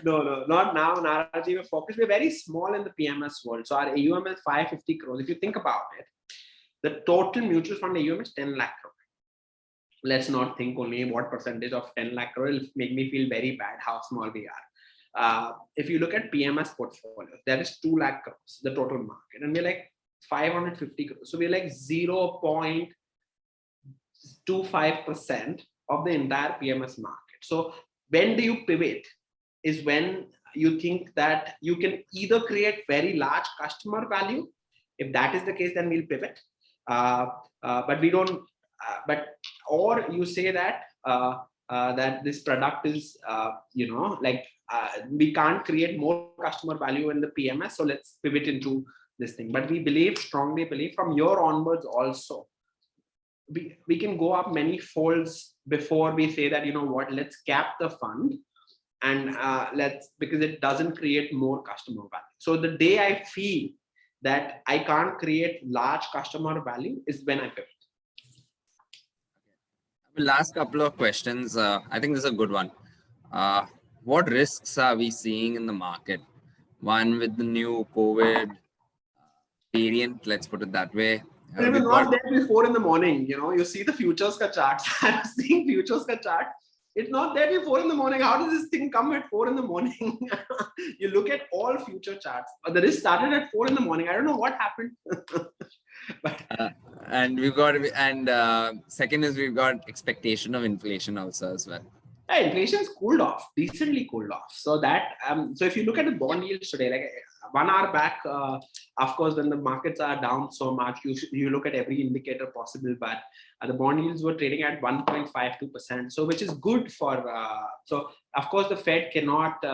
No, not now, Naraji. We're focused. We're very small in the PMS world. So our AUM is 550 crores. If you think about it, the total mutual fund AUM is 10 lakh crores. Let's not think only what percentage of 10 lakh crores. It'll make me feel very bad how small we are. If you look at PMS portfolio, there is 2 lakh crores, the total market. And we're like 550 crores. So we're like 0.25% of the entire PMS market. So when do you pivot? Is when you think that you can either create very large customer value. If that is the case, then we'll pivot. But we don't. Or you say that that this product is, we can't create more customer value in the PMS. So let's pivot into this thing. But we strongly believe from here onwards also, we can go up many folds before we say that, you know what, let's cap the fund and because it doesn't create more customer value. So the day I feel that I can't create large customer value is when I pivot. Last couple of questions. I think this is a good one. What risks are we seeing in the market? One, with the new COVID variant, let's put it that way. It was not there before in the morning. You see the futures ka charts. I'm seeing futures ka chart. It's not there before in the morning. How does this thing come at 4 in the morning? You look at all future charts. The risk started at 4 in the morning. I don't know what happened. But, second is we've got expectation of inflation also as well. Yeah, inflation's cooled off, decently cooled off. So that so if you look at the bond yields today, like 1 hour back, of course, when the markets are down so much, you look at every indicator possible, but the bond yields were trading at 1.52%. So which is good for. So of course, the Fed cannot.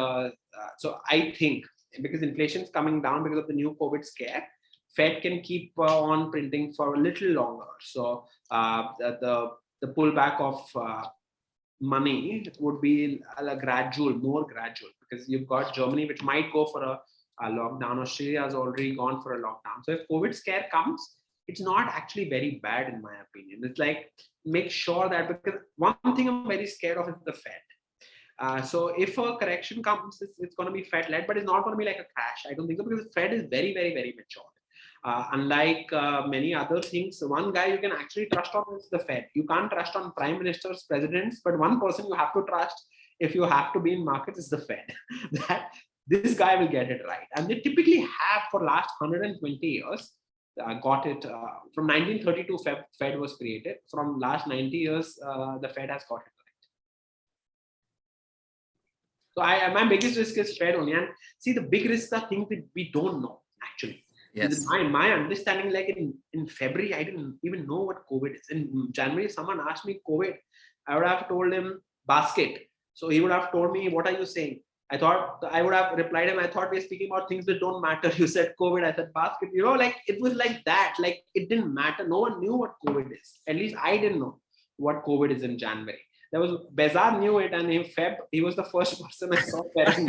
So I think because inflation is coming down because of the new COVID scare, Fed can keep on printing for a little longer. So the pullback of money would be more gradual, because you've got Germany, which might go for a lockdown. Australia has already gone for a lockdown. So if COVID scare comes, it's not actually very bad in my opinion. It's like, make sure that, because one thing I'm very scared of is the Fed. So if a correction comes, it's going to be Fed led, but it's not going to be like a crash. I don't think so, because the Fed is very, very, very mature. Unlike many other things, one guy you can actually trust on is the Fed. You can't trust on prime ministers, presidents, but one person you have to trust if you have to be in markets is the Fed. That this guy will get it right. And they typically have for last 120 years got it. From 1932, Fed was created. From last 90 years, the Fed has got it right. So my biggest risk is Fed only. And see, the big risks are things that we don't know actually. Yes. My understanding, like in February, I didn't even know what COVID is. In January, someone asked me COVID. I would have told him basket. So he would have told me, what are you saying? I would have replied him, I thought we're speaking about things that don't matter. You said COVID, I said basket. Like it was like that. Like it didn't matter. No one knew what COVID is. At least I didn't know what COVID is in January. There was Bezar knew it, and in Feb, he was the first person I saw wearing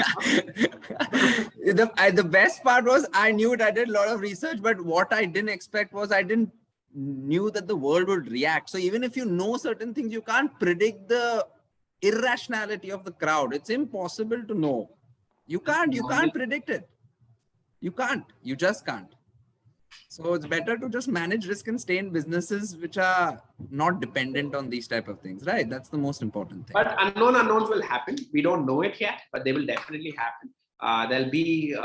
the best part was I knew it. I did a lot of research, but what I didn't expect was I didn't knew that the world would react. So even if you know certain things, you can't predict the irrationality of the crowd. It's impossible to know. You can't predict it. You just can't. So it's better to just manage risk and stay in businesses which are not dependent on these type of things, right? That's the most important thing. But unknowns will happen. We don't know it yet, but they will definitely happen. There'll be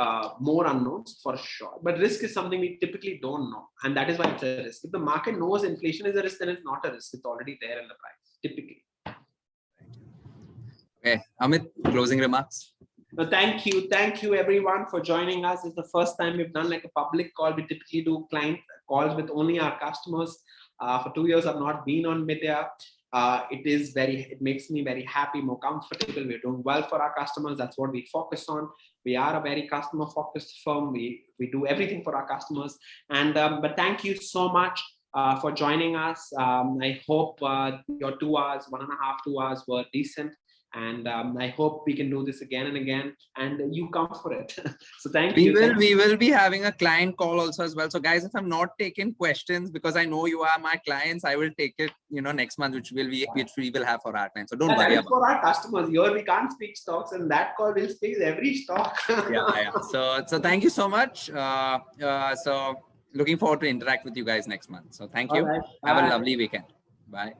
more unknowns for sure. But risk is something we typically don't know. And that is why it's a risk. If the market knows inflation is a risk, then it's not a risk. It's already there in the price, typically. Okay, Amit, closing remarks. No, thank you everyone for joining us. It's the first time we've done like a public call. We typically do client calls with only our customers. For 2 years, I've not been on media. It makes me very happy, more comfortable. We're doing well for our customers. That's what we focus on. We are a very customer focused firm. We do everything for our customers. And but thank you so much for joining us. I hope your 2 hours, 1.5, 2 hours were decent. And I hope we can do this again and again, and you come for it. So thank you. We will be having a client call also as well. So guys, if I'm not taking questions, because I know you are my clients, I will take it, next month, which we will have for our clients. So don't worry about for our customers. Here we can't speak stocks, and that call will speak every stock. yeah. So thank you so much. So looking forward to interact with you guys next month. So thank you. Right. Have a lovely weekend. Bye.